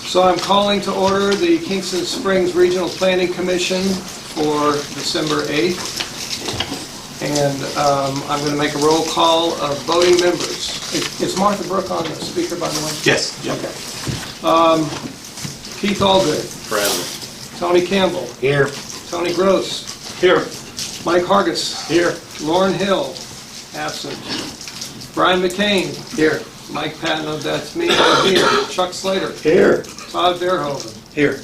So I'm calling to order the Kingston Springs Regional Planning Commission for December 8th. And I'm going to make a roll call of voting members. Is Martha Brooke on the speaker, by the way? Yes. Okay. Keith Allgood. Present. Tony Campbell. Here. Tony Gross. Here. Mike Hargis. Here. Lauren Hill. Absent. Brian McCain. Here. Mike Patno, that's me, I'm here. Chuck Slater. Here. Todd Verhoeven. Here.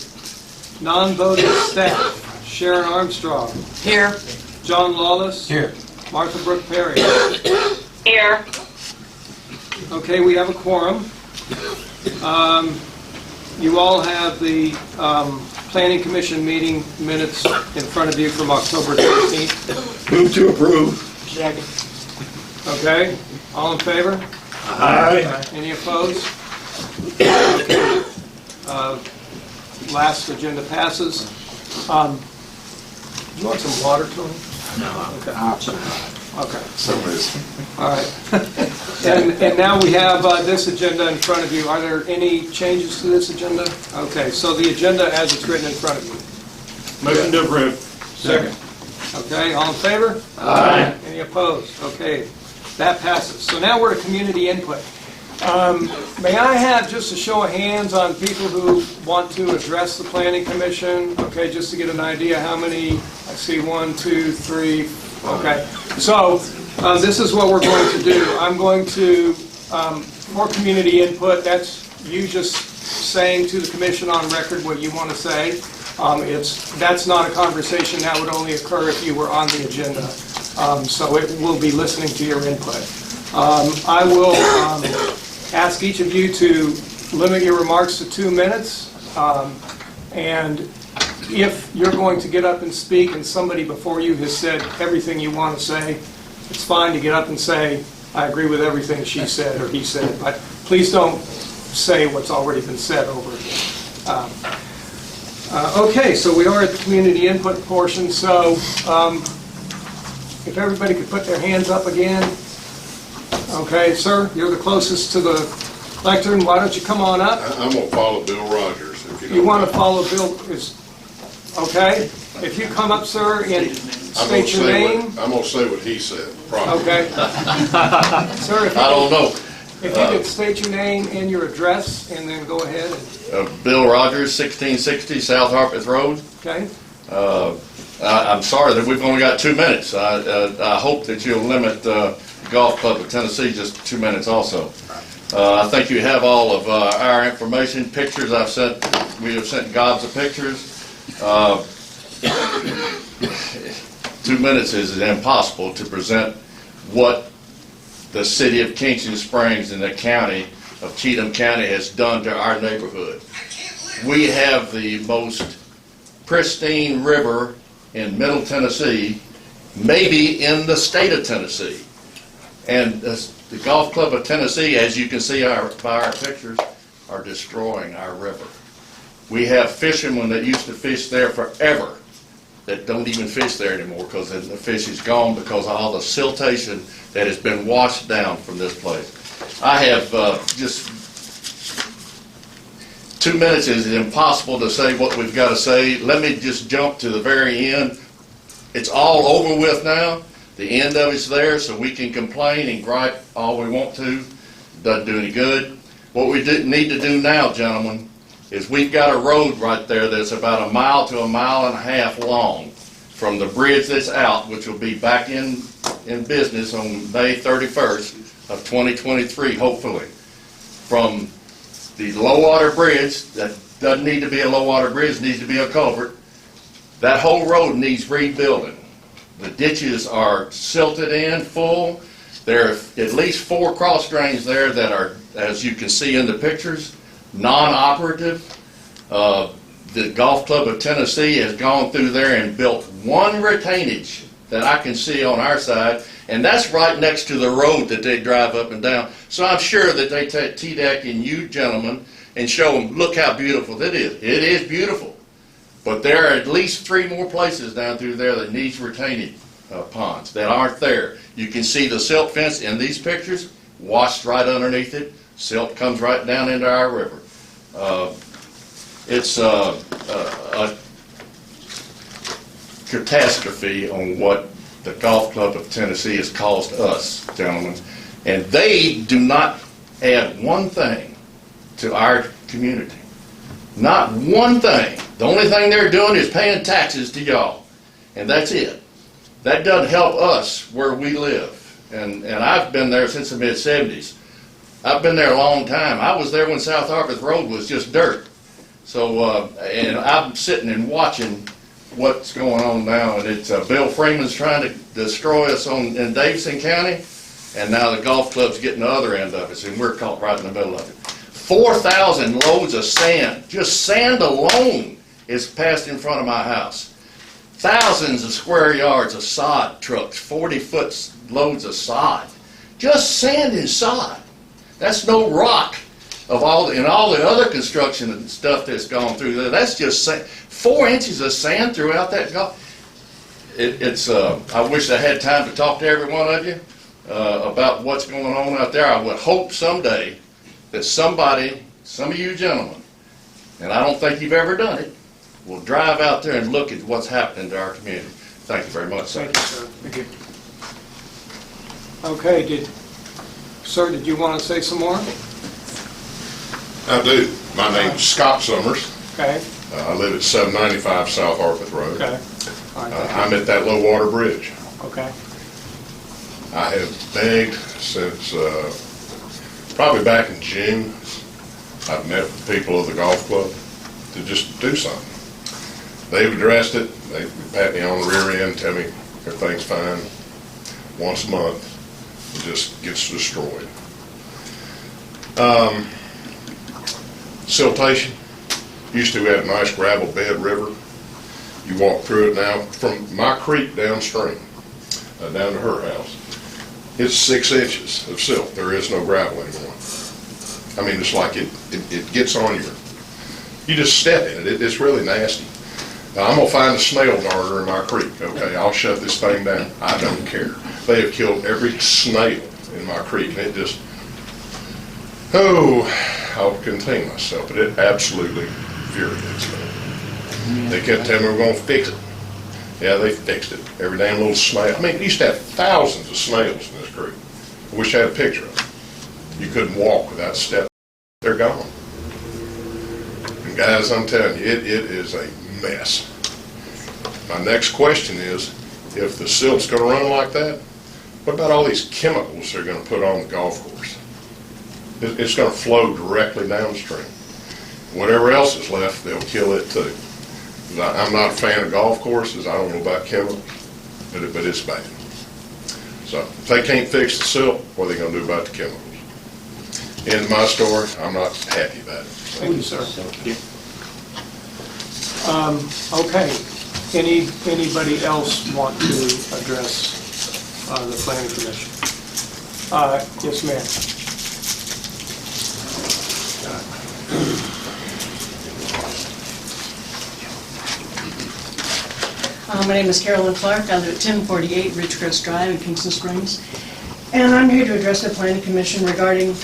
Non-voting staff. Sharon Armstrong. Here. John Lawless. Here. Martha Brooke Perry. Here. Okay, we have a quorum. You all have the Planning Commission meeting minutes in front of you from October 13th. Move to approve. Second. Okay, all in favor? Aye. Any opposed? Okay. Last agenda passes. You want some water, Tony? No. Okay. Okay. Somebody's. All right. And now we have this agenda in front of you. Are there any changes to this agenda? Okay, so the agenda as it's written in front of you. Motion to approve. Second. Okay, all in favor? Aye. Any opposed? Okay, that passes. So now we're to community input. May I have just a show of hands on people who want to address the Planning Commission? Okay, just to get an idea how many, I see 1, 2, 3, okay. So this is what we're going to do. I'm going to, for community input, that's you just saying to the Commission on record what you want to say. That's not a conversation that would only occur if you were on the agenda. So it will be listening to your input. I will ask each of you to limit your remarks to 2 minutes. And if you're going to get up and speak and somebody before you has said everything you want to say, it's fine to get up and say, I agree with everything she said or he said, but please don't say what's already been said over again. Okay, so we are at the community input portion, so if everybody could put their hands up again. Okay, sir, you're the closest to the lectern. Why don't you come on up? I'm going to follow Bill Rogers. If You want to follow Bill? Okay. If you come up, sir, and state your name. I'm going to say what he said, probably. Okay. Sir, if I don't know. you could state your name and your address, and then go ahead. Bill Rogers, 1660 South Harpeth Road. Okay. I'm sorry that we've only got 2 minutes. I hope that you'll limit the Golf Club of Tennessee just 2 minutes also. I think you have all of our information, pictures I've sent. We have sent gobs of pictures. 2 minutes is impossible to present what the city of Kingston Springs and the county of Cheatham County has done to our neighborhood. We have the most pristine river in Middle Tennessee, maybe in the state of Tennessee. And the Golf Club of Tennessee, as you can see by our pictures, are destroying our river. We have fishermen that used to fish there forever that don't even fish there anymore because the fish is gone because of all the siltation that has been washed down from this place. I have just 2 minutes is impossible to say what we've got to say. Let me just jump to the very end. It's all over with now. The end of it's there, so we can complain and gripe all we want to. Doesn't do any good. What we need to do now, gentlemen, is we've got a road right there that's about 1 mile to 1.5 miles long from the bridge that's out, which will be back in business on May 31st of 2023, hopefully. From the low water bridge, that doesn't need to be a low water bridge, needs to be a culvert. That whole road needs rebuilding. The ditches are silted in full. There are at least 4 cross drains there that are, as you can see in the pictures, non-operative. The Golf Club of Tennessee has gone through there and built 1 retainage that I can see on our side, and that's right next to the road that they drive up and down. So I'm sure that they take T-Deck and you gentlemen and show them, look how beautiful it is. It is beautiful. But there are at least 3 more places down through there that needs retaining ponds that aren't there. You can see the silt fence in these pictures, washed right underneath it. Silt comes right down into our river. it's a catastrophe on what the Golf Club of Tennessee has caused us, gentlemen. And they do not add one thing to our community. Not one thing. The only thing they're doing is paying taxes to y'all. And that's it. That doesn't help us where we live. And I've been there since the mid-'70s. I've been there a long time. I was there when South Harpeth Road was just dirt. So, and I'm sitting and watching what's going on now, and it's Bill Freeman's trying to destroy us in Davidson County, and now the golf club's getting the other end of it, and we're caught right in the middle of it. 4,000 loads of sand, just sand alone, is passed in front of my house. Thousands of square yards of sod trucks, 40-foot loads of sod. Just sand and sod. That's no rock of all the other construction and stuff that's gone through there. That's just sand. 4 inches of sand throughout that golf. I wish I had time to talk to every one of you about what's going on out there. I would hope someday that somebody, some of you gentlemen, and I don't think you've ever done it, will drive out there and look at what's happening to our community. Thank you very much, sir. Thank you, sir. Thank you. Okay, sir, did you want to say some more? I do. My name's Scott Summers. Okay. I live at 795 South Harpeth Road. Okay. All right, thank I'm at that low water bridge. you. Okay. I have begged since probably back in June. I've met with people of the golf club to just do something. They've addressed it. They pat me on the rear end, tell me everything's fine. Once a month, it just gets destroyed. Siltation. Used to have a nice gravel bed river. You walk through it now from my creek downstream, down to her house. It's 6 inches of silt. There is no gravel anymore. I mean, it's like it gets on you just step in it. It's really nasty. Now, I'm gonna find a snail darter in my creek. Okay, I'll shut this thing down. I don't care. They have killed every snail in my creek, and it just, I'll contain myself, but it absolutely infuriates me. They kept telling me we're gonna fix it. Yeah, they fixed it. Every damn little snail. I mean, we used to have thousands of snails in this creek. I wish I had a picture of them. You couldn't walk without stepping. They're gone. And guys, I'm telling you, it is a mess. My next question is, if the silt's gonna run like that, what about all these chemicals they're gonna put on the golf course? It's gonna flow directly downstream. Whatever else is left, they'll kill it too. I'm not a fan of golf courses. I don't know about chemicals, but it's bad. So if they can't fix the silt, what are they going to do about the chemicals? End of my story. I'm not happy about it. Thank you, sir. Okay. Anybody else want to address the planning commission? Yes, ma'am. My name is Carolyn Clark. I live at 1048 Ridgecrest Drive in Kingston Springs. And I'm here to address the Planning Commission regarding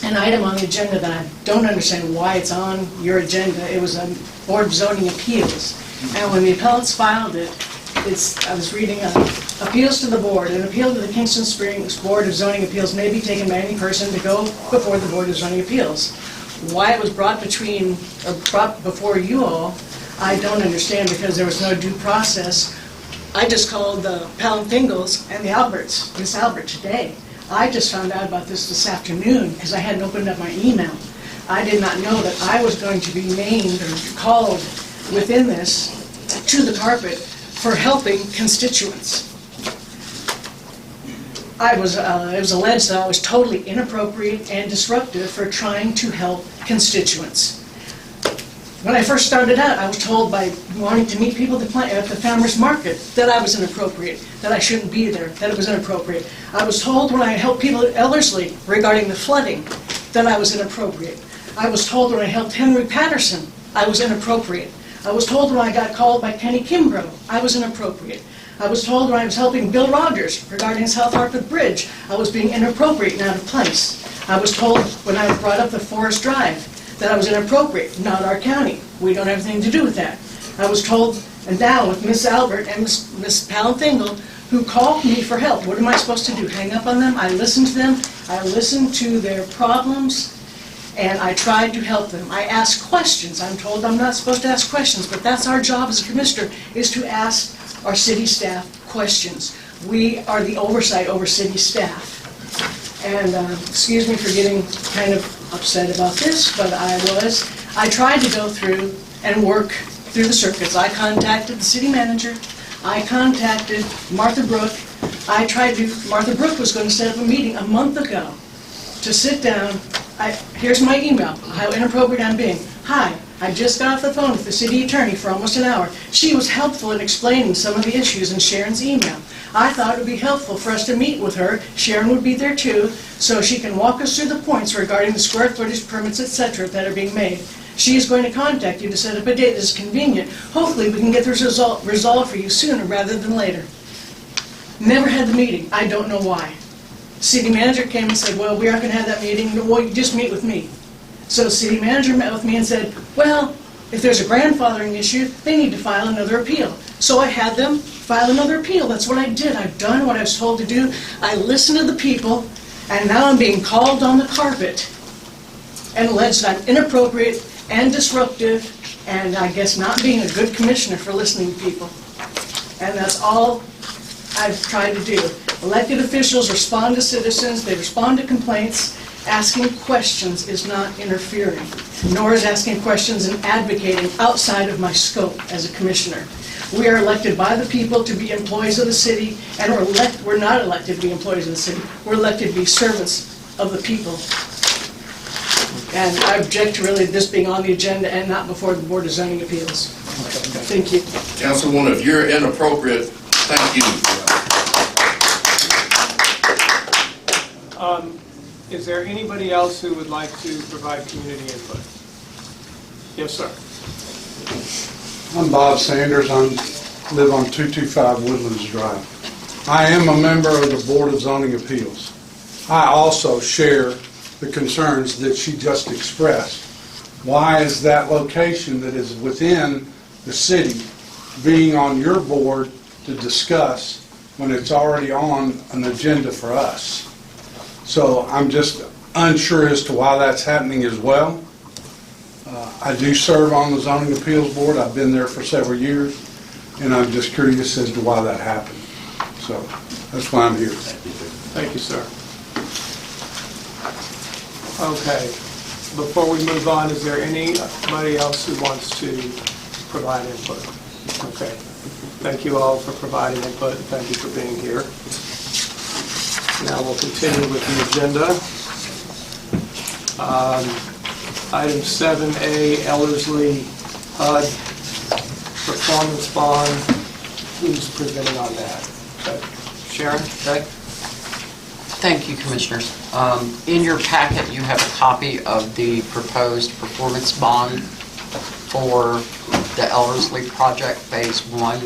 an item on the agenda that I don't understand why it's on your agenda. It was a Board of Zoning Appeals. And when the appellants filed it, I was reading appeals to the board. An appeal to the Kingston Springs Board of Zoning Appeals may be taken by any person to go before the Board of Zoning Appeals. Why it was brought before you all, I don't understand, because there was no due process. I just called the Palin-Fingles and the Alberts, Miss Albert, today. I just found out about this afternoon because I hadn't opened up my email. I did not know that I was going to be named or called within this to the carpet for helping constituents. It was alleged that I was totally inappropriate and disruptive for trying to help constituents. When I first started out, I was told by wanting to meet people at the farmer's market that I was inappropriate, that I shouldn't be there, that it was inappropriate. I was told when I helped people at Ellerslie regarding the flooding that I was inappropriate. I was told when I helped Henry Patterson, I was inappropriate. I was told when I got called by Kenny Kimbrough, I was inappropriate. I was told when I was helping Bill Rogers regarding his South Harpeth Bridge, I was being inappropriate and out of place. I was told when I brought up the Forest Drive that I was inappropriate, not our county. We don't have anything to do with that. I was told, and now with Miss Albert and Miss Palanfingal, who called me for help. What am I supposed to do, hang up on them? I listened to them, I listened to their problems, and I tried to help them. I asked questions. I'm told I'm not supposed to ask questions, but that's our job as a commissioner, is to ask our city staff questions. We are the oversight over city staff. And excuse me for getting kind of upset about this, but I tried to go through and work through the circuits. I contacted the city manager, I contacted Martha Brooke. Martha Brooke was going to set up a meeting a month ago to sit down. Here's my email, how inappropriate I'm being. Hi, I just got off the phone with the city attorney for almost an hour. She was helpful in explaining some of the issues in Sharon's email. I thought it would be helpful for us to meet with her. Sharon would be there too, so she can walk us through the points regarding the square footage permits, etc., that are being made. She is going to contact you to set up a date that is convenient. Hopefully we can get this resolved for you sooner rather than later. Never had the meeting. I don't know why. City manager came and said, well, we aren't going to have that meeting. Well, you just meet with me. So the city manager met with me and said, well, if there's a grandfathering issue, they need to file another appeal. So I had them file another appeal. That's what I did. I've done what I was told to do. I listened to the people, and now I'm being called on the carpet and alleged I'm inappropriate and disruptive, and I guess not being a good commissioner for listening to people. And that's all I've tried to do. Elected officials respond to citizens, they respond to complaints. Asking questions is not interfering, nor is asking questions and advocating outside of my scope as a commissioner. We are elected by the people to be employees of the city, and we're not elected to be employees of the city. We're elected to be servants of the people. And I object to really this being on the agenda and not before the Board of Zoning Appeals. Thank you. Councilwoman, if you're inappropriate, thank you. Is there anybody else who would like to provide community input? Yes, sir. I'm Bob Sanders. I live on 225 Woodlands Drive. I am a member of the Board of Zoning Appeals. I also share the concerns that she just expressed. Why is that location that is within the city being on your board to discuss when it's already on an agenda for us? So I'm just unsure as to why that's happening as well. I do serve on the Zoning Appeals Board. I've been there for several years, and I'm just curious as to why that happened. So that's why I'm here. Thank you, sir. Okay. Before we move on, is there anybody else who wants to provide input? Okay. Thank you all for providing input, and thank you for being here. Now we'll continue with the agenda. Item 7A, Ellerslie HUD performance bond. Who's presenting on that? Sharon? Okay. Thank you, Commissioners. In your packet, you have a copy of the proposed performance bond for the Ellerslie project Phase 1.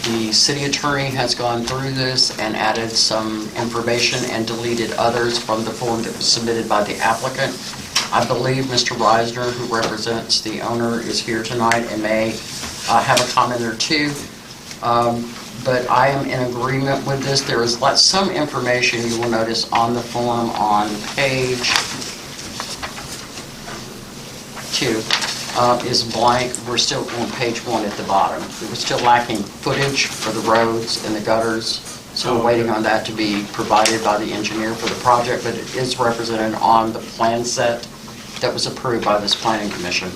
The city attorney has gone through this and added some information and deleted others from the form that was submitted by the applicant. I believe Mr. Reisner, who represents the owner, is here tonight and may have a comment or two. But I am in agreement with this. There is some information you will notice on the form on page 2. Is blank. We're still on page 1 at the bottom. We're still lacking footage for the roads and the gutters, so we're waiting on that to be provided by the engineer for the project, but it is represented on the plan set that was approved by this planning commission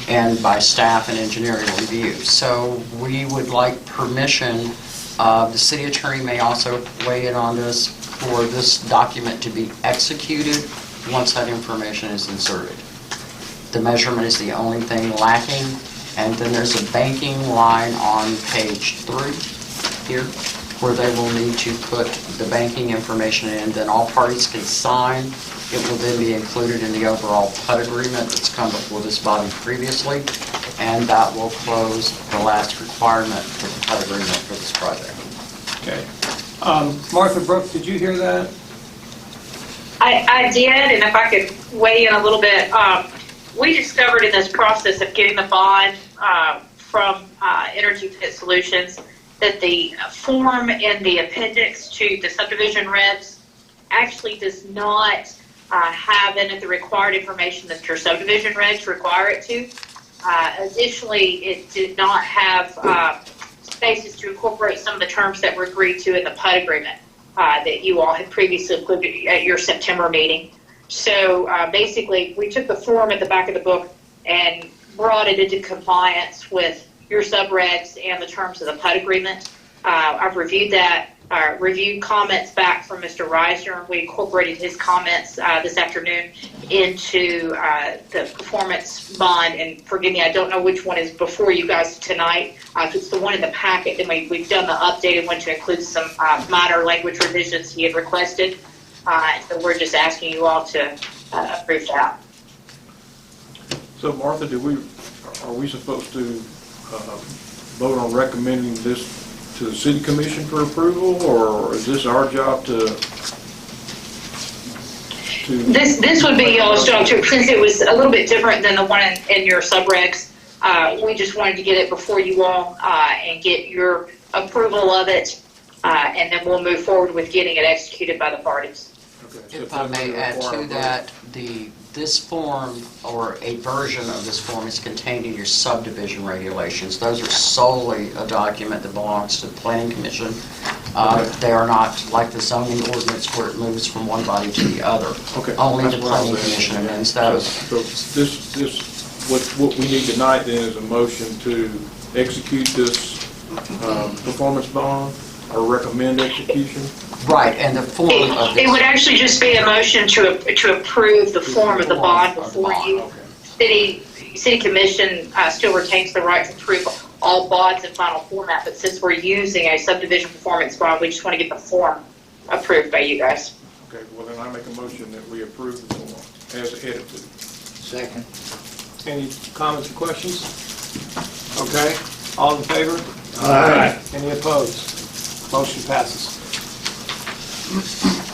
and by staff and engineering review. So we would like permission, the city attorney may also weigh in on this, for this document to be executed once that information is inserted. The measurement is the only thing lacking, and then there's a banking line on page 3 here where they will need to put the banking information in. Then all parties can sign. It will then be included in the overall HUD agreement that's come before this body previously, and that will close the last requirement for the HUD agreement for this project. Okay. Martha Brooke, did you hear that? I did, and if I could weigh in a little bit, we discovered in this process of getting the bond from Energy Fit Solutions that the form in the appendix to the subdivision regs actually does not have in it the required information that your subdivision regs require it to. Additionally, it did not have spaces to incorporate some of the terms that were agreed to in the PUD agreement that you all had previously included at your September meeting. So basically, we took the form at the back of the book and brought it into compliance with your subregs and the terms of the PUD agreement. I've reviewed that, reviewed comments back from Mr. Reisner. We incorporated his comments this afternoon into the performance bond. And forgive me, I don't know which one is before you guys tonight. If it's the one in the packet, then we've done the updated one to include some minor language revisions he had requested. So we're just asking you all to approve that. So Martha, are we supposed to vote on recommending this to the city commission for approval, or is this our job to? This would be y'all's job too, since it was a little bit different than the one in your subregs. We just wanted to get it before you all and get your approval of it, and then we'll move forward with getting it executed by the parties. Okay, If I may add to that, this form, or a version of this form, is contained in your subdivision regulations. Those are solely a document that belongs to the Planning Commission. They are not like the zoning ordinance where it moves from one body to the other. Okay. Only the That's what I was Planning asking. Commission amends those. So what we need tonight then is a motion to execute this performance bond or recommend execution? Right, and the form of It would this, actually just be a motion to approve the form of the bond before you. City Commission still retains the right to approve all bonds in final format, but since we're using a subdivision performance bond, we just want to get the form approved by you guys. Okay, well then I make a motion that we approve the form as edited. Second. Any comments or questions? Okay, all in favor? Aye. Any opposed? Motion passes.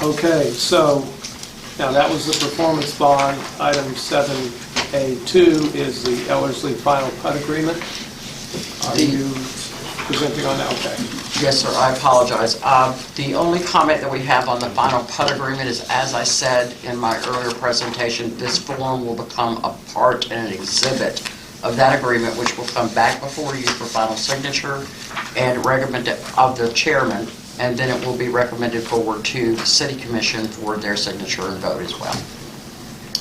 Okay, so now that was the performance bond. Item 7A2 is the Ellerslie final PUD agreement. Are you presenting on that? Okay. yes, sir, I apologize. The only comment that we have on the final PUD agreement is, as I said in my earlier presentation, this form will become a part and an exhibit of that agreement, which will come back before you for final signature and recommend of the chairman, and then it will be recommended forward to the city commission for their signature and vote as well.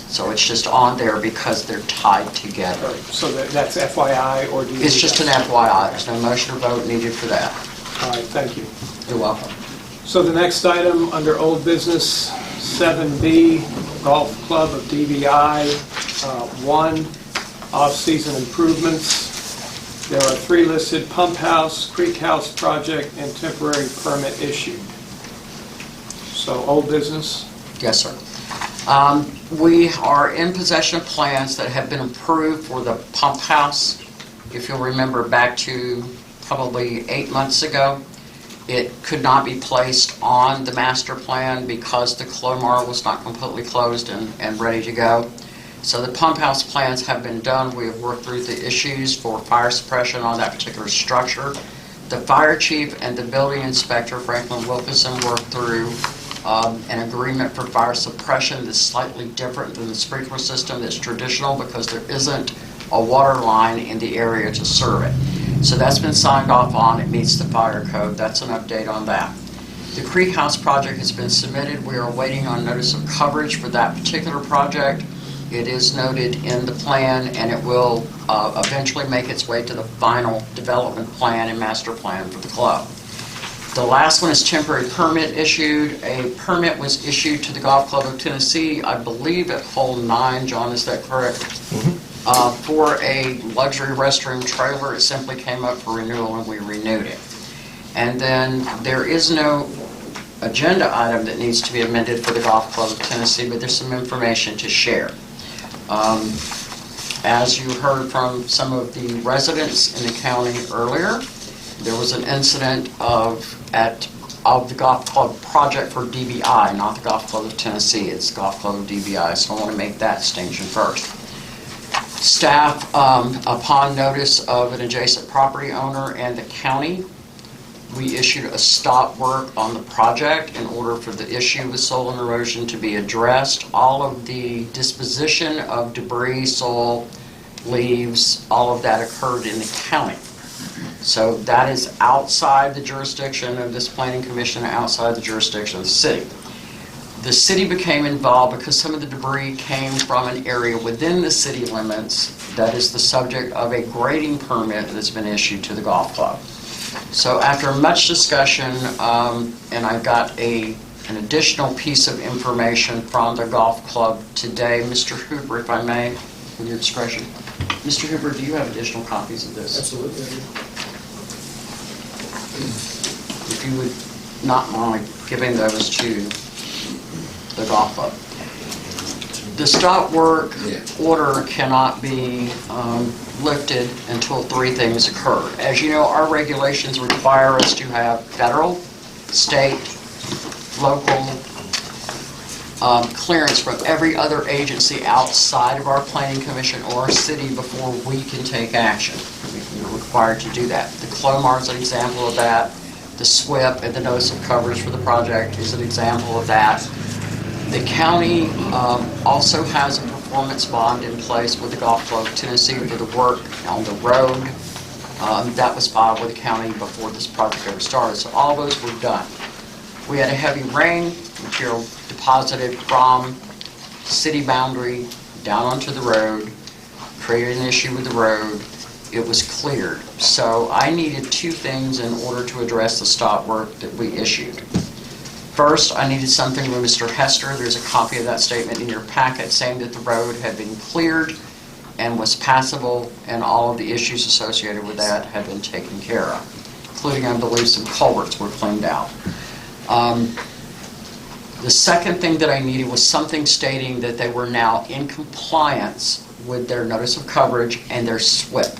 So it's just on there because they're tied together. So that's FYI, or do you? It's just an FYI. There's no motion or vote needed for that. All right, thank you. You're welcome. So the next item under old business, 7B, Golf Club of DBI, 1, off-season improvements. There are 3 listed: pump house, creek house project, and temporary permit issued. So old business. Yes, sir. We are in possession of plans that have been approved for the pump house. If you'll remember back to probably 8 months ago, it could not be placed on the master plan because the Clomar was not completely closed and ready to go. So the pump house plans have been done. We have worked through the issues for fire suppression on that particular structure. The fire chief and the building inspector, Franklin Wilkinson, worked through an agreement for fire suppression that's slightly different than the sprinkler system that's traditional because there isn't a water line in the area to serve it. So that's been signed off on. It meets the fire code. That's an update on that. The Creek House project has been submitted. We are waiting on notice of coverage for that particular project. It is noted in the plan, and it will eventually make its way to the final development plan and master plan for the club. The last one is temporary permit issued. A permit was issued to the Golf Club of Tennessee, I believe at hole 9, John, is that correct? For a luxury restroom trailer. It simply came up for renewal and we renewed it. And then there is no agenda item that needs to be amended for the Golf Club of Tennessee, but there's some information to share. As you heard from some of the residents in the county earlier, there was an incident of the Golf Club project for DBI, not the Golf Club of Tennessee. It's the Golf Club of DBI, so I want to make that distinction first. Staff, upon notice of an adjacent property owner and the county, we issued a stop work on the project in order for the issue with soil and erosion to be addressed. All of the disposition of debris, soil, leaves, all of that occurred in the county. So that is outside the jurisdiction of this planning commission, outside the jurisdiction of the city. The city became involved because some of the debris came from an area within the city limits that is the subject of a grading permit that's been issued to the golf club. So after much discussion, and I got an additional piece of information from the golf club today, Mr. Hooper, if I may, with your discretion. Mr. Hooper, do you have additional copies of this? Absolutely. If you would not mind giving those to the golf club. The stop work order cannot be lifted until three things occur. As you know, our regulations require us to have federal, state, local clearance from every other agency outside of our planning commission or our city before we can take action. We're required to do that. The CLOMAR is an example of that. The SWIP and the Notice of Coverage for the project is an example of that. The county also has a performance bond in place with the Golf Club of Tennessee for the work on the road. That was filed with the county before this project ever started, so all those were done. We had a heavy rain, material deposited from city boundary down onto the road, created an issue with the road. It was cleared. So I needed two things in order to address the stop work that we issued. First, I needed something from Mr. Hester. There's a copy of that statement in your packet saying that the road had been cleared and was passable, and all of the issues associated with that had been taken care of, including, I believe, some culverts were cleaned out. The second thing that I needed was something stating that they were now in compliance with their Notice of Coverage and their SWIP,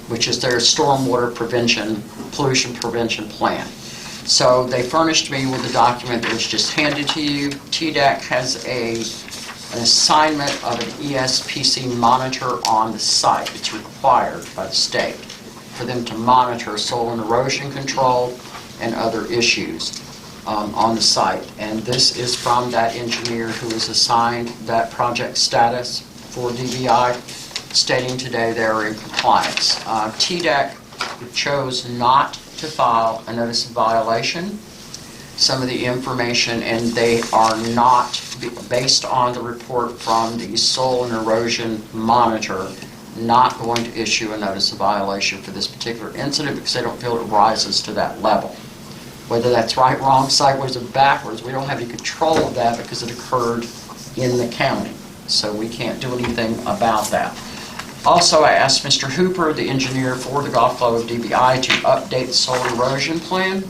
which is their Stormwater Prevention, Pollution Prevention Plan. So they furnished me with a document that was just handed to you. TDEC has an assignment of an ESPC monitor on the site. It's required by the state for them to monitor soil and erosion control and other issues on the site. And this is from that engineer who is assigned that project status for DBI, stating today they're in compliance. TDEC chose not to file a notice of violation. Some of the information, and they are not, based on the report from the soil and erosion monitor, not going to issue a notice of violation for this particular incident because they don't feel it rises to that level. Whether that's right, wrong, sideways, or backwards, we don't have any control of that because it occurred in the county. So we can't do anything about that. Also, I asked Mr. Hooper, the engineer for the Golf Club of DBI, to update the soil erosion plan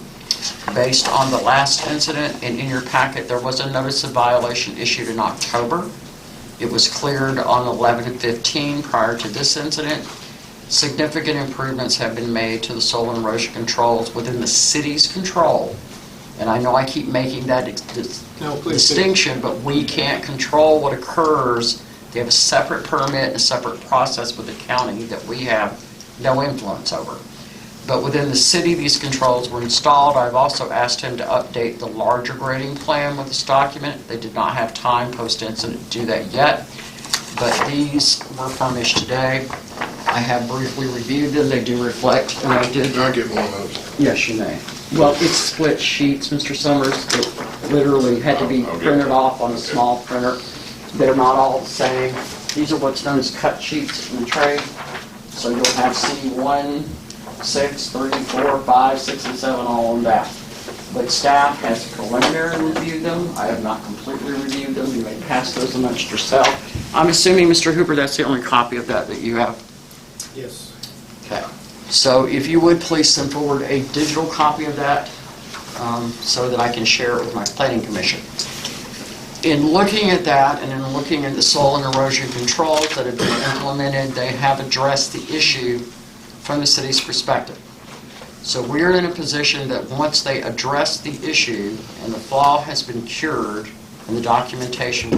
based on the last incident. And in your packet, there was a notice of violation issued in October. It was cleared on 11/15 prior to this incident. Significant improvements have been made to the soil and erosion controls within the city's control. And I know I keep making that distinction, but we can't control what occurs. They have a separate permit and a separate process with the county that we have no influence over. But within the city, these controls were installed. I've also asked him to update the larger grading plan with this document. They did not have time post-incident to do that yet, but these were furnished today. I have briefly reviewed them. They do reflect, and I did. Can I get one of those? Yes, you may. Well, it's split sheets, Mr. Summers. It literally had to be I'll get printed that. off on a Okay. small printer. They're not all the same. These are what's known as cut sheets in the trade. So you'll have C1, 6, 3, 4, 5, 6, and 7 all on that. But staff has preliminary reviewed them. I have not completely reviewed them. You may pass those amongst yourself. I'm assuming, Mr. Hooper, that's the only copy of that you have? Yes. Okay. So if you would please send forward a digital copy of that so that I can share it with my planning commission. In looking at that and in looking at the soil and erosion controls that have been implemented, they have addressed the issue from the city's perspective. So we're in a position that once they address the issue and the flaw has been cured and the documentation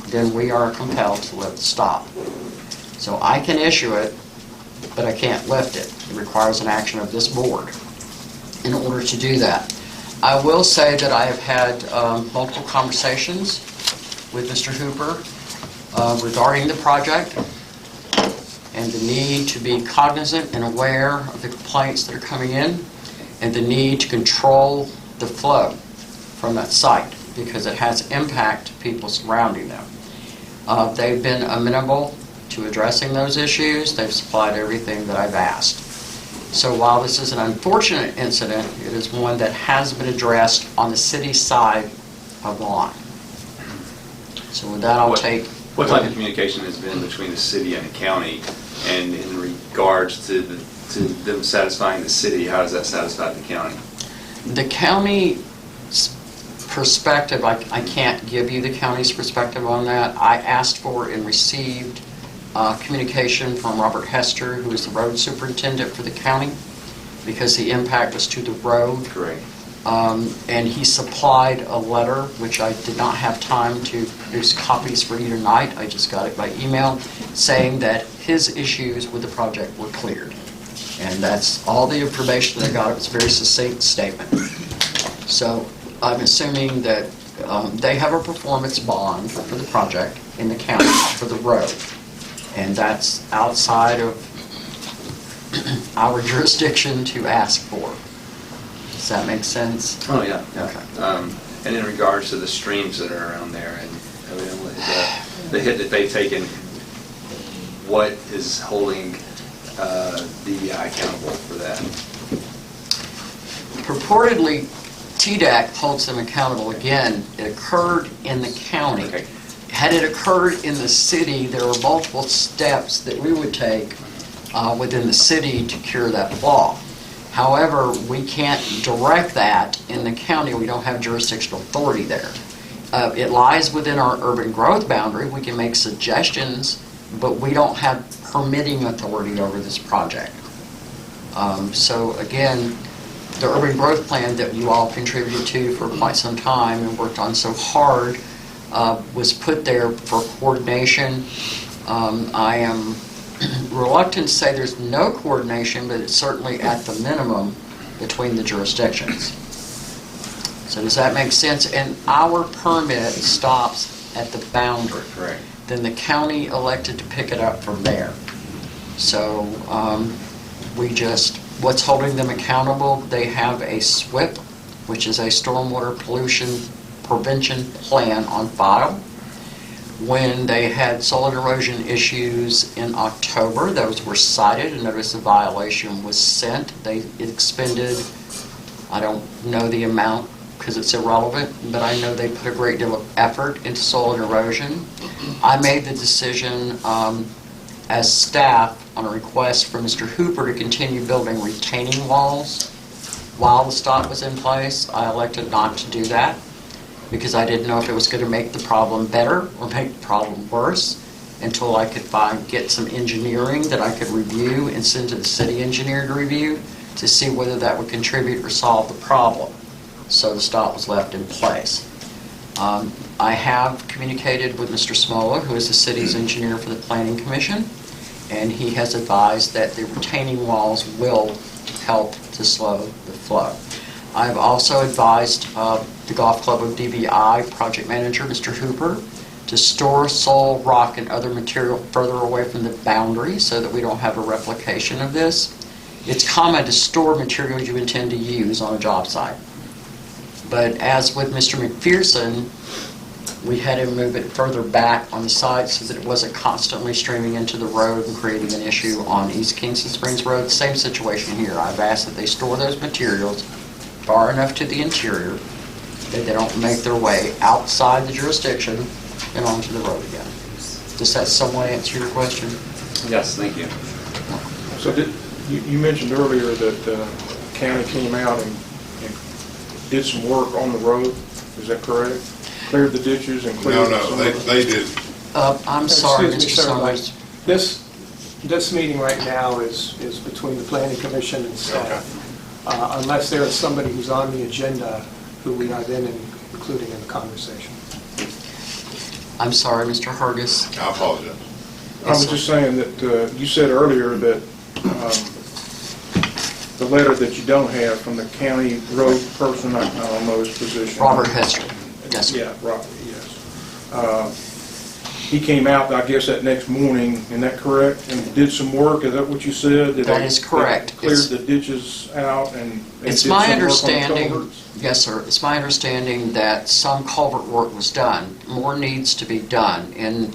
then we are compelled to let it stop. So I can issue it, but I can't lift it. It requires an action of this board in order to do that. I will say that I have had multiple conversations with Mr. Hooper regarding the project and the need to be cognizant and aware of the complaints that are coming in and the need to control the flow from that site because it has impact to people surrounding them. They've been amenable to addressing those issues. They've supplied everything that I've asked. So while this is an unfortunate incident, it is one that has been addressed on the city side of the line. So with that, I'll take... What type of communication has been between the city and the county, and in regards to them satisfying the city, how does that satisfy the county? The county's perspective, I can't give you the county's perspective on that. I asked for and received communication from Robert Hester, who is the road superintendent for the county, because the impact was to the road. Correct. And he supplied a letter, which I did not have time to produce copies for you tonight. I just got it by email, saying that his issues with the project were cleared. And that's all the information that I got. It was a very succinct statement. So I'm assuming that they have a performance bond for the project in the county for the road. And that's outside of our jurisdiction to ask for. Does that make sense? Oh, yeah. Okay. And in regards to the streams that are around there and evidently the hit that they've taken, what is holding DEI accountable for that? Purportedly, TDAC holds them accountable. Again, it occurred in the county. Okay. Had it occurred in the city, there are multiple steps that we would take within the city to cure that flaw. However, we can't direct that in the county. We don't have jurisdictional authority there. It lies within our urban growth boundary. We can make suggestions, but we don't have permitting authority over this project. So again, the urban growth plan that you all contributed to for quite some time and worked on so hard was put there for coordination. I am reluctant to say there's no coordination, but it's certainly at the minimum between the jurisdictions. So does that make sense? And our permit stops at the boundary. Correct. Then the county elected to pick it up from there. So what's holding them accountable, they have a SWIP, which is a stormwater pollution prevention plan on file. When they had soil erosion issues in October, those were cited, a notice of violation was sent. They expended, I don't know the amount because it's irrelevant, but I know they put a great deal of effort into soil erosion. I made the decision as staff on a request from Mr. Hooper to continue building retaining walls while the stop was in place. I elected not to do that, because I didn't know if it was going to make the problem better or make the problem worse until I could get some engineering that I could review and send to the city engineer to review to see whether that would contribute or solve the problem. So the stop was left in place. I have communicated with Mr. Smola, who is the city's engineer for the Planning Commission, and he has advised that the retaining walls will help to slow the flow. I've also advised the Golf Club of DBI project manager, Mr. Hooper, to store soil, rock, and other material further away from the boundary so that we don't have a replication of this. It's common to store materials you intend to use on a job site. But as with Mr. McPherson, we had to move it further back on the side so that it wasn't constantly streaming into the road and creating an issue on East Kingston Springs Road. Same situation here. I've asked that they store those materials far enough to the interior that they don't make their way outside the jurisdiction and onto the road again. Does that somewhat answer your question? Yes, thank you. So you mentioned earlier that the county came out and did some work on the road, is that correct? Cleared the ditches and cleared No, some they of the... did. I'm sorry, Excuse me, Mr. sir, Summers. This meeting right now is between the planning commission and staff. Unless there is somebody who's on the agenda who we are then including in the conversation. I'm sorry, Mr. Hargis. I apologize. I was just saying that, you said earlier that the letter that you don't have from the county road person, I don't know his position. Robert Hester. Yes, sir. Yeah, Robert, yes. He came out, I guess, that next morning, isn't that correct? And did some work, is that what you said? That is correct. Cleared the ditches out and It's did my some work on the understanding, culverts? yes, sir, it's my understanding that some culvert work was done. More needs to be done. In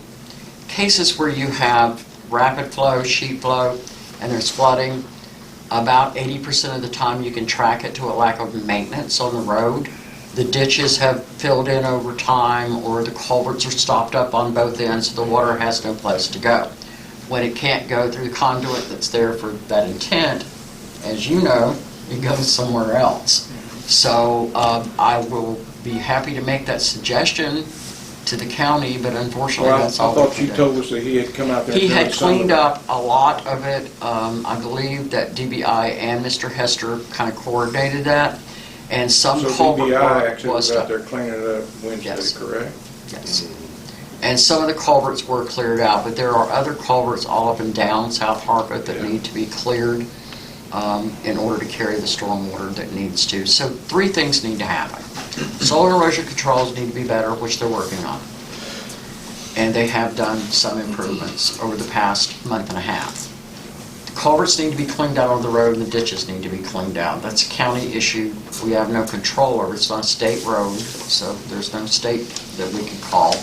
cases where you have rapid flow, sheet flow, and there's flooding, about 80% of the time you can track it to a lack of maintenance on the road. The ditches have filled in over time, or the culverts are stopped up on both ends, so the water has no place to go. When it can't go through the conduit that's there for that intent, as you know, it goes somewhere else. So I will be happy to make that suggestion to the county, but unfortunately, Well, I that's all we thought can you do. told us that he had come out there. He and had done some of cleaned it. up a lot of it. I believe that DBI and Mr. Hester kind of coordinated that, and some So culvert DBI work actually was was out done. there cleaning it up Wednesday, Yes. correct? Yes. And some of the culverts were cleared out, but there are other culverts all up and down South Harpeth that Yeah. need to be cleared in order to carry the stormwater that needs to. So 3 things need to happen. Soil erosion controls need to be better, which they're working on. And they have done some improvements over the past month and a half. The culverts need to be cleaned out on the road, and the ditches need to be cleaned out. That's a county issue we have no control over. It's not a state road, so there's no state that we can call.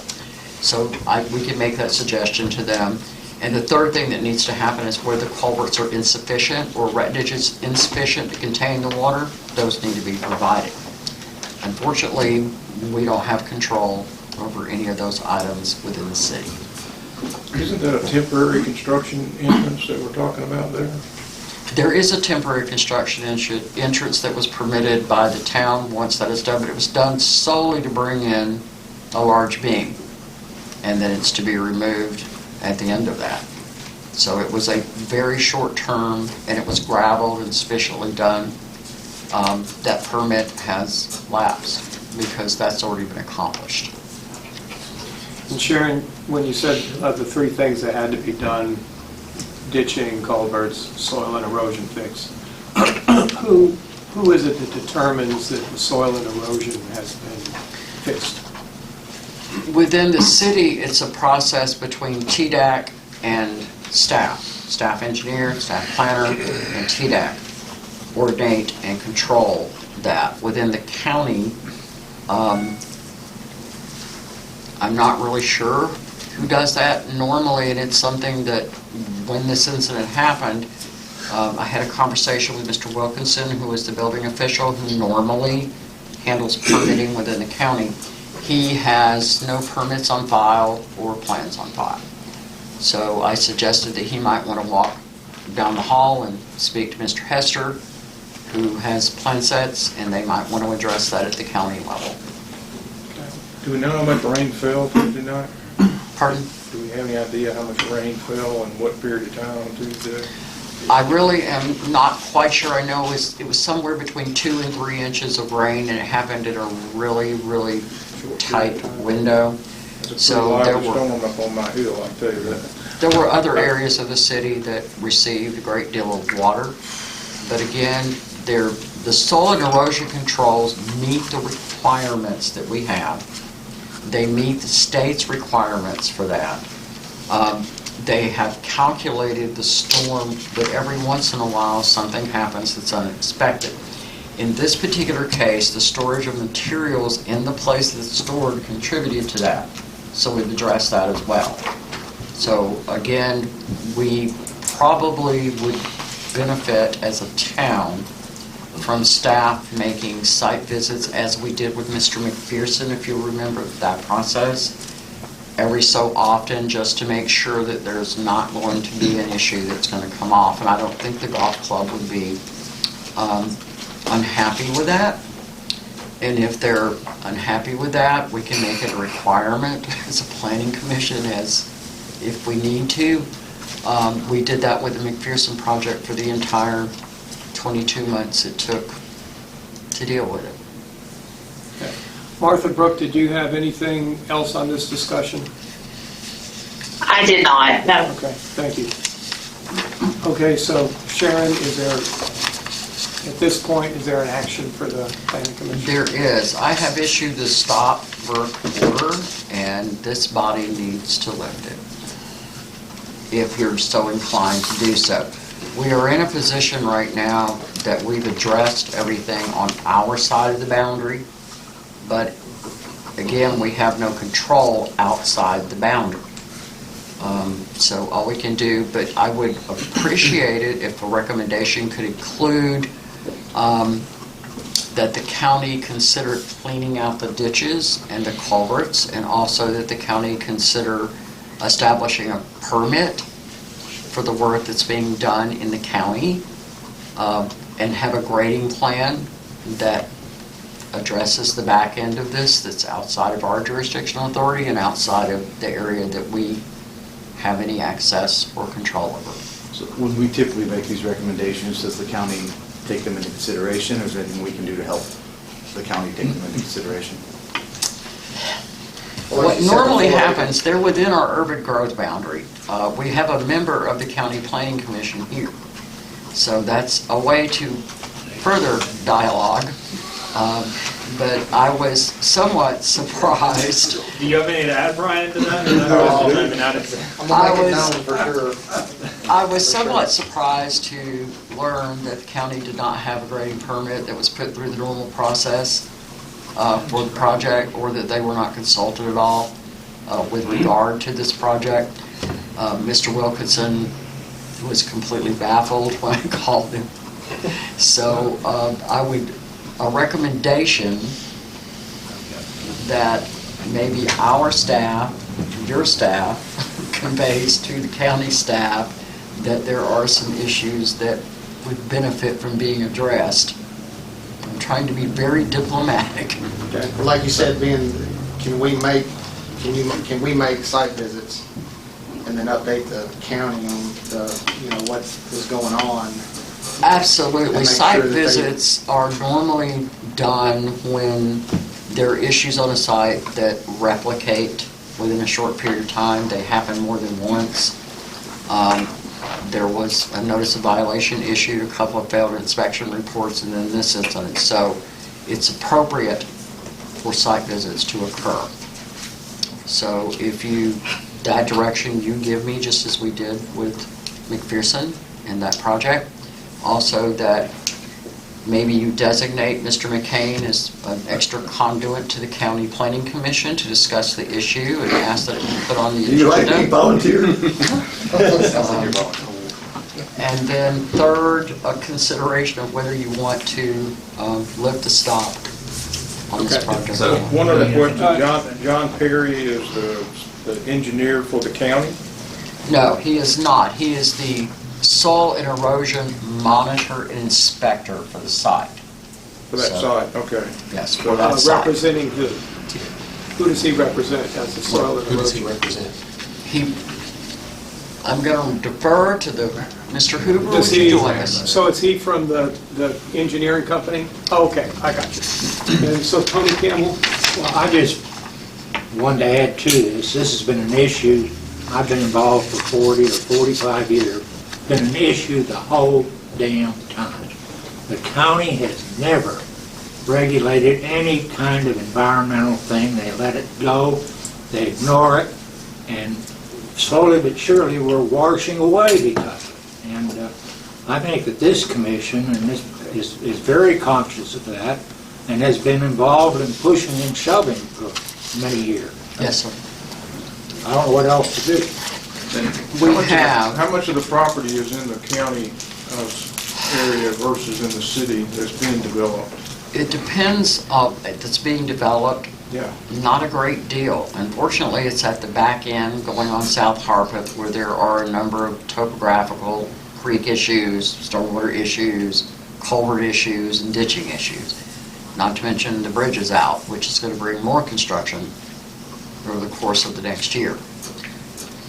So we can make that suggestion to them. And the third thing that needs to happen is where the culverts are insufficient or rat ditches insufficient to contain the water, those need to be provided. Unfortunately, we don't have control over any of those items within the city. Isn't that a temporary construction entrance that we're talking about there? There is a temporary construction entrance that was permitted by the town once that is done, but it was done solely to bring in a large beam, and then it's to be removed at the end of that. So it was a very short term, and it was gravelled and sufficiently done. That permit has lapsed because that's already been accomplished. And Sharon, when you said of the 3 things that had to be done, ditching, culverts, soil and erosion fix, who is it that determines that the soil and erosion has been fixed? Within the city, it's a process between TDAC and staff engineer, staff planner, and TDAC coordinate and control that. Within the county, I'm not really sure who does that normally, and it's something that when this incident happened, I had a conversation with Mr. Wilkinson, who is the building official who normally handles permitting within the county. He has no permits on file or plans on file. So I suggested that he might want to walk down the hall and speak to Mr. Hester, who has plan sets, and they might want to address that at the county level. Do we know how much rain fell Tuesday night? Pardon? Do we have any idea how much rain fell and what period of time on Tuesday? I really am not quite sure. I know it was somewhere between 2 and 3 inches of rain, and it happened in a really, really tight window. It's a So pretty there lively were- storm up on my hill, I tell you that. There were other areas of the city that received a great deal of water, but again, the soil and erosion controls meet the requirements that we have. They meet the state's requirements for that. They have calculated the storm, but every once in a while, something happens that's unexpected. In this particular case, the storage of materials in the place that's stored contributed to that, so we've addressed that as well. So again, we probably would benefit as a town from staff making site visits, as we did with Mr. McPherson, if you remember that process, every so often, just to make sure that there's not going to be an issue that's going to come off. And I don't think the golf club would be unhappy with that. And if they're unhappy with that, we can make it a requirement as a planning commission, as if we need to. We did that with the McPherson project for the entire 22 months it took to deal with it. Martha Brooke, did you have anything else on this discussion? I did not, no. Okay, thank you. Okay, so Sharon, is there, at this point, is there an action for the planning commission? There is. I have issued the stop work order, and this body needs to lift it, if you're so inclined to do so. We are in a position right now that we've addressed everything on our side of the boundary, but again, we have no control outside the boundary. So all we can do, but I would appreciate it if a recommendation could include that the county consider cleaning out the ditches and the culverts, and also that the county consider establishing a permit for the work that's being done in the county, and have a grading plan that addresses the back end of this that's outside of our jurisdictional authority and outside of the area that we have any access or control over. So when we typically make these recommendations, does the county take them into consideration, or is there anything we can do to help the county take them into consideration? What normally happens, they're within our urban growth boundary. We have a member of the county planning commission here. So that's a way to further dialogue. But I was somewhat surprised. Do you have anything to add, Brian, to that? I was somewhat surprised to learn that the county did not have a grading permit that was put through the normal process for the project, or that they were not consulted at all with regard to this project. Mr. Wilkinson was completely baffled when I called him. So a recommendation that maybe our staff, your staff, conveys to the county staff that there are some issues that would benefit from being addressed. I'm trying to be very diplomatic. Okay. Well, like you said, Ben, can we make site visits and then update the county on what is going on? Absolutely. Site Site visits are normally done when there are issues on a site that replicate within a short period of time. They happen more than once. There was a notice of violation issued, a couple of failed inspection reports, and then this incident. So it's appropriate for site visits to occur. So if that direction you give me, just as we did with McPherson in that project, also that maybe you designate Mr. McCain as an extra conduit to the County Planning Commission to discuss the issue and ask that it be put on the agenda. You like to be volunteer? And then third, a consideration of whether you want to lift the stop on this project. So, One other question, John Perry is the engineer for the county? No, he is not. He is the soil and erosion monitor and inspector for the site. For that site, okay. Yes, for that site. Representing who? Who does he represent as the soil and erosion? Who does he represent? I'm going to defer to Mr. Hoover. Does Would he, you join us? so is he from the engineering company? Oh, okay, I got you. And so Tony Campbell? Well, I just wanted to add to this. This has been an issue. I've been involved for 40 or 45 years. Been an issue the whole damn time. The county has never regulated any kind of environmental thing. They let it go. They ignore it. And slowly but surely we're washing away because of it. And I think that this commission and this is very conscious of that and has been involved in pushing and shoving for many years. Yes, sir. I don't know what else to do. How much of the property is in the county area versus in the city that's being developed? It depends. That's being developed. Yeah. Not a great deal. Unfortunately, it's at the back end going on South Harpeth where there are a number of topographical creek issues, stormwater issues, culvert issues, and ditching issues. Not to mention the bridge is out, which is going to bring more construction over the course of the next year.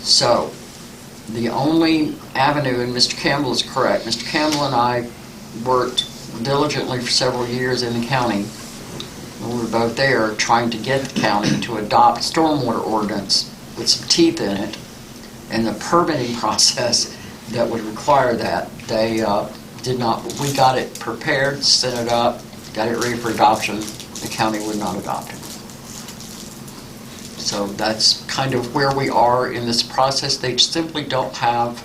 So the only avenue, and Mr. Campbell is correct, Mr. Campbell and I worked diligently for several years in the county we were both there, trying to get the county to adopt stormwater ordinance with some teeth in it, and the permitting process that would require that. They did not, we got it prepared, sent it up, got it ready for adoption. The county would not adopt it. So that's kind of where we are in this process. They simply don't have,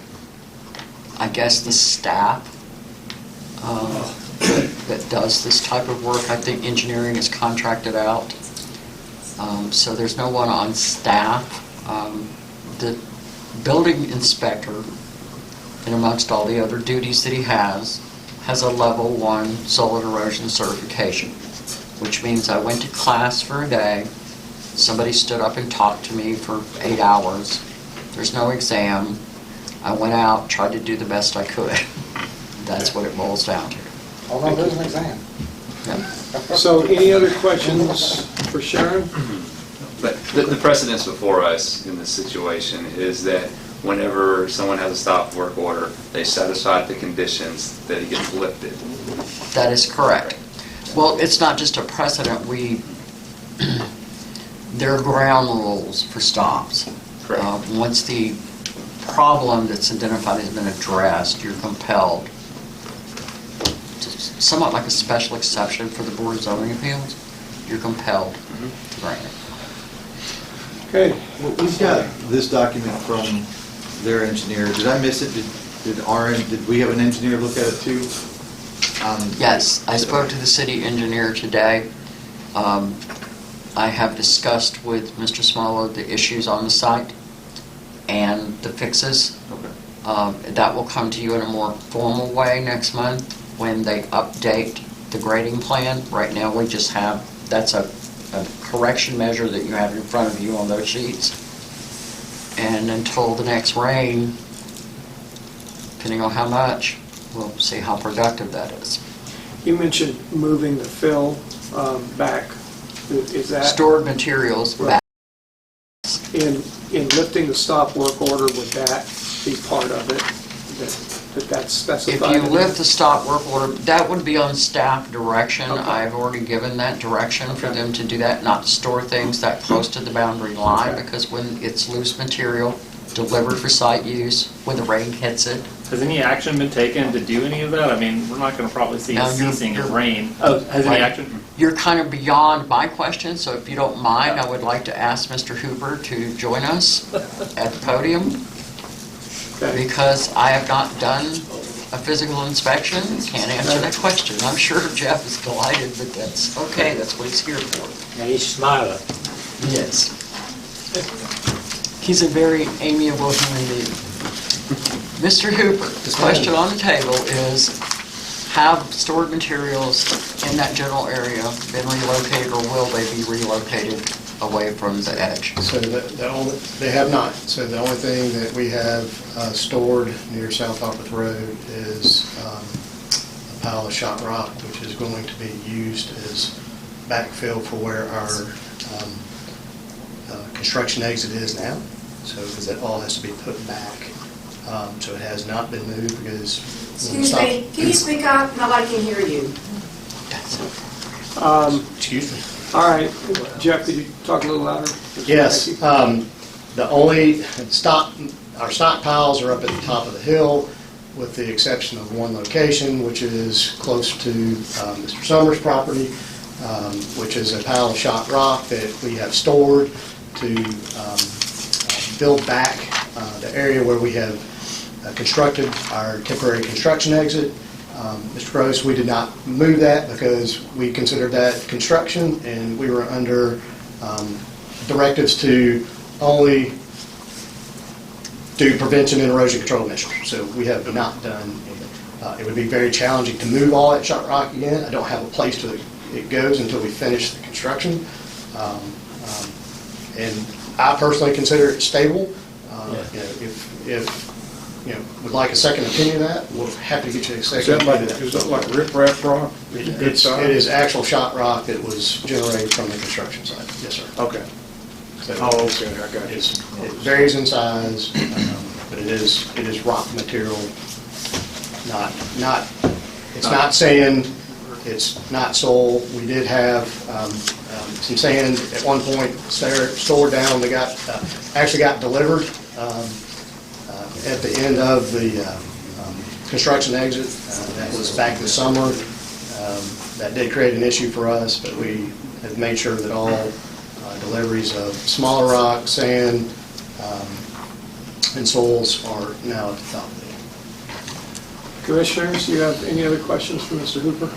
I guess, the staff that does this type of work. I think engineering is contracted out. So there's no one on staff. The building inspector, and amongst all the other duties that he has a level 1 soil erosion certification, which means I went to class for a day. Somebody stood up and talked to me for 8 hours. There's no exam. I went out, tried to do the best I could. That's what it boils down to. Although there's an exam. Yeah. So any other questions for Sharon? But the precedence before us in this situation is that whenever someone has a stop work order, they satisfy the conditions that it gets lifted. That is correct. Well, it's not just a precedent. There are ground rules for stops. Correct. Once the problem that's identified has been addressed, you're compelled, somewhat like a special exception for the Board of Zoning Appeals, you're compelled to grant it. Okay. Well, we've got this document from their engineer. Did I miss it? Did we have an engineer look at it too? Yes, I spoke to the city engineer today. I have discussed with Mr. Smolo the issues on the site and the fixes. Okay. That will come to you in a more formal way next month when they update the grading plan. Right now, we just have, that's a correction measure that you have in front of you on those sheets. And until the next rain, depending on how much, we'll see how productive that is. You mentioned moving the fill back. Is that Stored materials back. in lifting the stop work order? Would that be part of it? That's specified? If you lift the stop work order, that would be on staff direction. Okay. I've already given that direction for them to do that, not to store things that close to the boundary line, Okay. because when it's loose material, delivered for site use, when the rain hits it. Has any action been taken to do any of that? I mean, we're not going to probably see No, a ceasing of you're- rain. Oh, has any Right. action? You're kind of beyond my question, so if you don't mind, I would like to ask Mr. Hooper to join us at the podium, Okay. because I have not done a physical inspection, can't answer that question. I'm sure Jeff is delighted, but that's okay, that's what he's here for. And he's smiling. Yes. He's a very amiable human being. Mr. Hooper, the question on the table is, have stored materials in that general area been relocated, or will they be relocated away from the edge? So they have not. So the only thing that we have stored near South Harpeth Road is a pile of shot rock, which is going to be used as backfill for where our construction exit is now. So, because that all has to be put back. So it has not been moved because... Excuse me, can you speak up? Nobody can hear you. Excuse me. All right, Jeff, could you talk a little louder? Yes, Thank you. the only our stockpiles are up at the top of the hill, with the exception of one location, which is close to Mr. Summers' property, which is a pile of shot rock that we have stored to build back the area where we have constructed our temporary construction exit. Mr. Gross, we did not move that because we considered that construction, and we were under directives to only do prevention and erosion control measures. So we have not done anything. It would be very challenging to move all that shot rock again. I don't have a place to it goes until we finish the construction. And I personally consider it stable. If would like a second opinion of that, we'll happy to get you a second opinion of that. Is that like riprap rock? It is actual shot rock that was generated from the construction site. Yes, sir. Okay. So Oh, okay, I got you. it varies in size, but it is rock material. It's not sand, It's not soil. We did have some sand at one point stored down that actually got delivered at the end of the construction exit. That was back this summer. That did create an issue for us, but we have made sure that all deliveries of smaller rock, sand, and soils are now at the top of the hill. Commissioners, do you have any other questions for Mr. Hooper?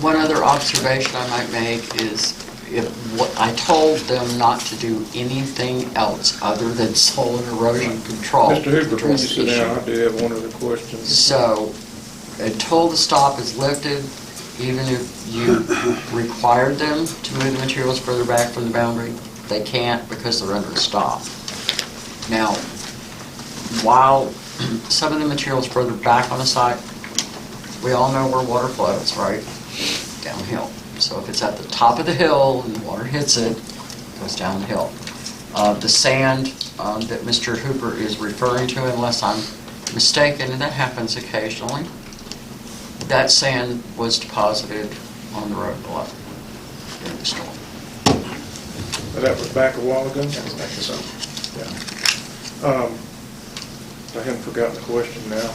One other observation I might make is I told them not to do anything else other than soil and erosion control. Mr. Hooper, before you address the sit down, issue. I do have one other question. So, until the stop is lifted, even if you required them to move the materials further back from the boundary, they can't because they're under a stop. Now, while some of the materials further back on the site, we all know where water flows, right? Downhill. So if it's at the top of the hill and the water hits it, it goes downhill. The sand that Mr. Hooper is referring to, unless I'm mistaken, and that happens occasionally, that sand was deposited on the road below during the storm. But that was back a while ago? That was back this summer. I haven't forgotten the question now.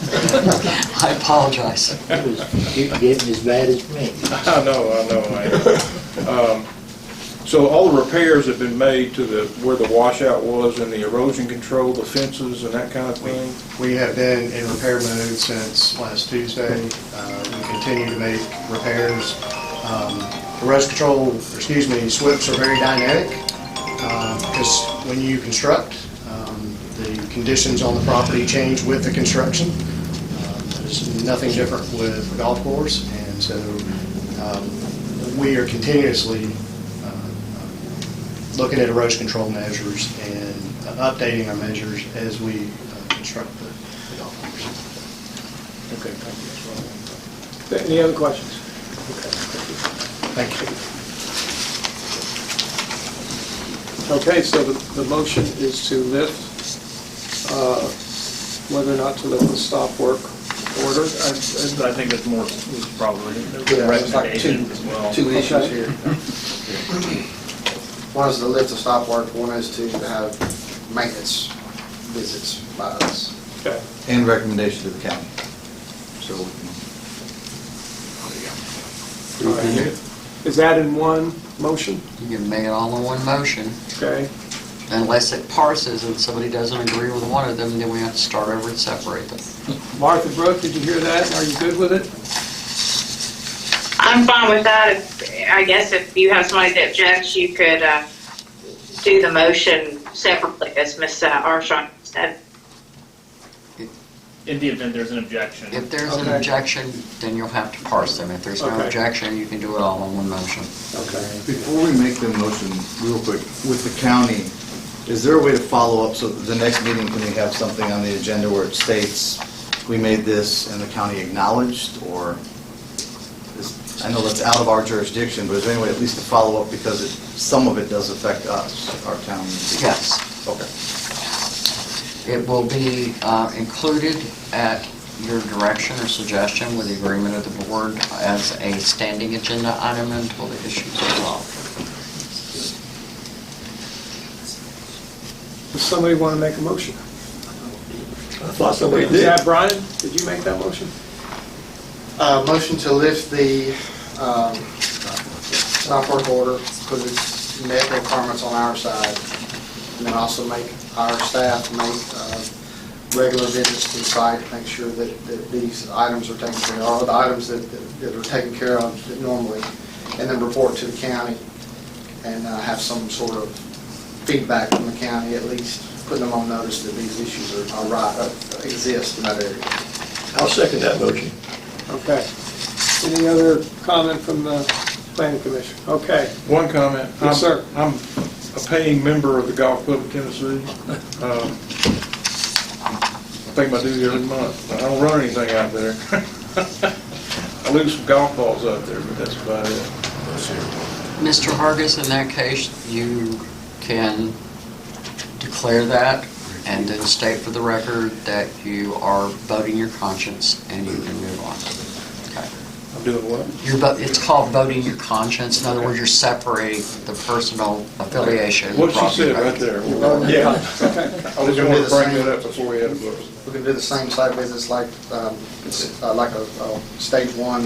I apologize. It was getting as bad as me. I know. So all the repairs have been made to where the washout was and the erosion control, the fences and that kind of thing? We have been in repair mode since last Tuesday. We continue to make repairs. Erosion control, SWIPs are very dynamic because when you construct, the conditions on the property change with the construction. There's nothing different with the golf course, and so we are continuously looking at erosion control measures and updating our measures as we construct the golf course. Okay, thank you. Any other questions? Thank you. Okay, so the motion is to lift, whether or not to lift the stop work order. I think it's more, it's probably Yeah, it's like recommendation as well. two issues Okay. here. One is to lift the stop work, one is to have maintenance visits by us. Okay. And recommendation to the county. So we can, All right. Is that in one motion? You can make it all in one motion. Okay. Unless it parses and somebody doesn't agree with one of them, then we have to start over and separate them. Martha Brooke, did you hear that? Are you good with it? I'm fine with that. I guess if you have somebody that objects, you could do the motion separately, as Ms. Armstrong said. In the event there's an objection. If there's an Okay. objection, then you'll have to parse them. If there's no Okay. objection, you can do it all in one motion. Okay. before we make the motion, real quick, with the county, is there a way to follow up so that the next meeting, can we have something on the agenda where it states, we made this and the county acknowledged, or, I know that's out of our jurisdiction, but is there any way at least to follow up, because some of it does affect us, our town? Yes. Okay. It will be included at your direction or suggestion with the agreement of the board as a standing agenda item until the issue is resolved. Does somebody want to make a motion? I thought somebody Is that Brian? Did you make that motion? Motion to lift the stop work order, because it's met requirements on our side, and then also make our staff make regular visits to the site, make sure that these items are taken care of, or the items that are taken care of normally, and then report to the county and have some sort of feedback from the county, at least putting them on notice that these issues are right, exist in that area. I'll second that motion. Okay. Any other comment from the planning commission? Okay. One comment. Yes, sir. I'm a paying member of the Golf Club of Tennessee. I pay my dues every month. I don't run anything out there. I lose some golf balls out there, but that's about it. Mr. Hargis, in that case, you can declare that and then state for the record that you are voting your conscience and you can move on. Okay. I'm doing what? It's called voting your conscience. In other words, you're separating the personal affiliation. What she from said your- right there. Yeah. I just wanted to bring that up before we had a vote. We can do the same site visits like a stage one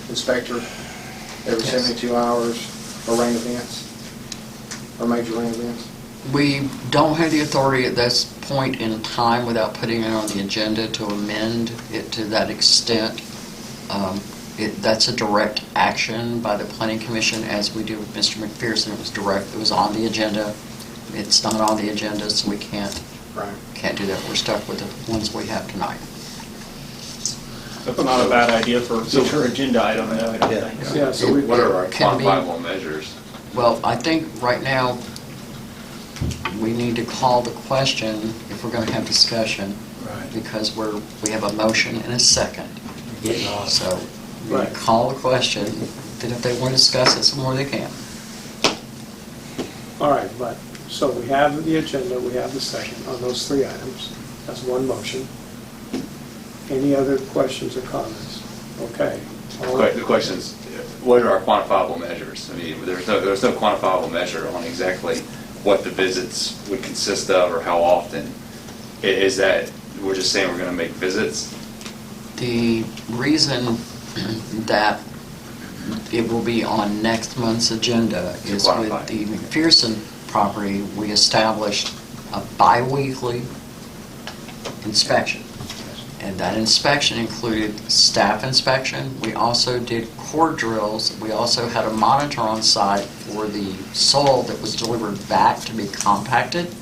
inspector every 72 hours for rain events, or major rain events. We don't have the authority at this point in time without putting it on the agenda to amend it to that extent. That's a direct action by the Planning Commission, as we do with Mr. McPherson. It was direct, it was on the agenda. It's not on the agenda, so we can't do that. We're stuck with the ones we have tonight. That's not a bad idea for a future agenda item, though, I don't think. Yeah, so we, What are our Can be- quantifiable measures? Well, I think right now, we need to call the question if we're going to have discussion, because we have a motion and a second. So, we Right. call the question, then if they want to discuss it some more, they can. all right, but, so we have the agenda, we have the second on those three items. That's one motion. Any other questions or comments? Okay. The question is, what are our quantifiable measures? I mean, there's no quantifiable measure on exactly what the visits would consist of or how often. Is that, we're just saying we're going to make visits? The reason that it will be on next month's agenda is with quantify. the McPherson property, we established a bi-weekly inspection. And that inspection included staff inspection. We also did core drills. We also had a monitor on site for the soil that was delivered back to be compacted.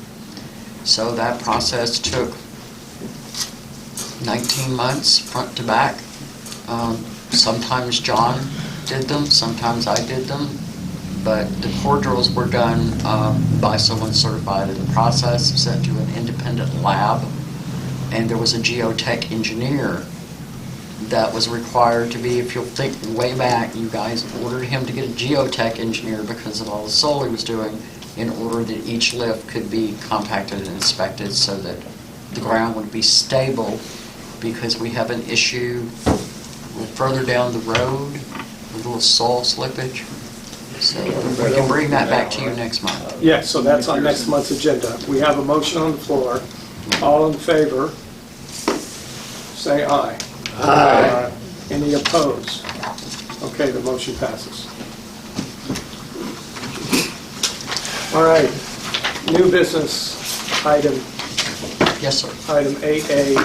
So that process took 19 months, front to back. Sometimes John did them, sometimes I did them, but the core drills were done by someone certified in the process, sent to an independent lab, and there was a geotech engineer that was required to be, if you'll think way back, you guys ordered him to get a geotech engineer because of all the soil he was doing, in order that each lift could be compacted and inspected so that the ground would be stable, because we have an issue a little further down the road, a little soil slippage. So we can bring that back to you next month. Yeah, so that's on next month's agenda. We have a motion on the floor. All in favor, say aye. Aye. Any opposed? Okay, the motion passes. All right, new business item, Yes, sir. item 8A,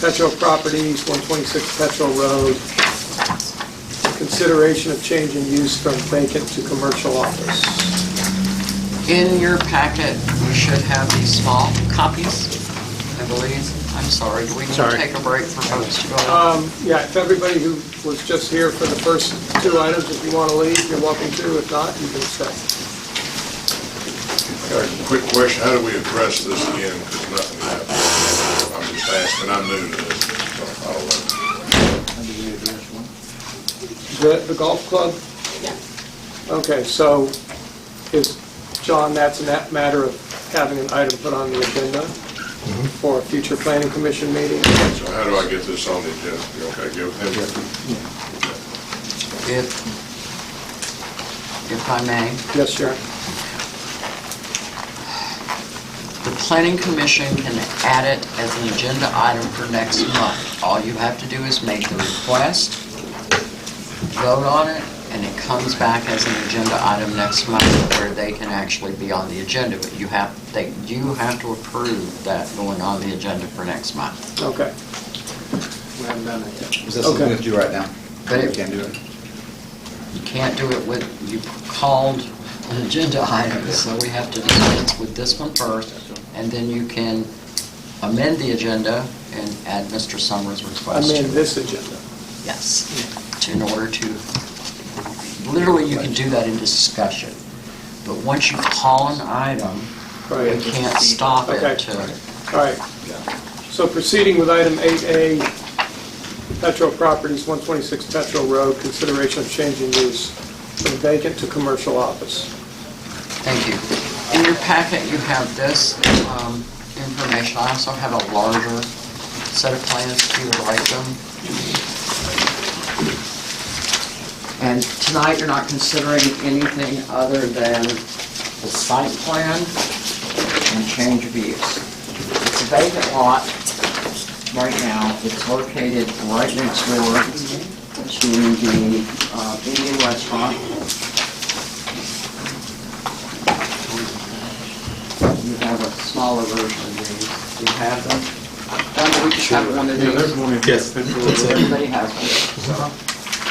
Petro Properties, 126 Petro Road. Consideration of change in use from vacant to commercial office. In your packet, we should have these small copies, I believe. I'm sorry, do we need to take a break for folks to go out? Yeah, if everybody who was just here for the first two items, if you want to leave, you're welcome to. If not, you can stay. I got a quick question, how do we address this again, because nothing happened? I'm just asking, I'm new to this, so I don't know. The golf club? Yeah. Okay, so John, that's a matter of having an item put on the agenda for a future planning commission meeting? So how do I get this on the agenda? You okay, give him? If I may. Yes, Sharon. The Planning Commission can add it as an agenda item for next month. All you have to do is make the request, vote on it, and it comes back as an agenda item next month where they can actually be on the agenda. But you have to approve that going on the agenda for next month. Okay. We haven't done that yet. Is that something we have to do right now? But We can't do it? You can't do it with, you called an agenda item, so we have to dispense with this one first, and then you can amend the agenda and add Mr. Summers' request. Amend this agenda. Yes, in order to, literally you can do that in discussion, but once you call an item, we can't stop Okay. it to. All right. So proceeding with item 8A, Petro Properties, 126 Petro Road, consideration of changing use from vacant to commercial office. Thank you. In your packet, you have this information. I also have a larger set of plans if you would like them. And tonight, you're not considering anything other than the site plan and change of use. It's a vacant lot right now. It's located right next door to the Indian restaurant. You have a smaller version of these. You have them? Don, we just have one of Yeah, there's these. one in Yes. Everybody has one.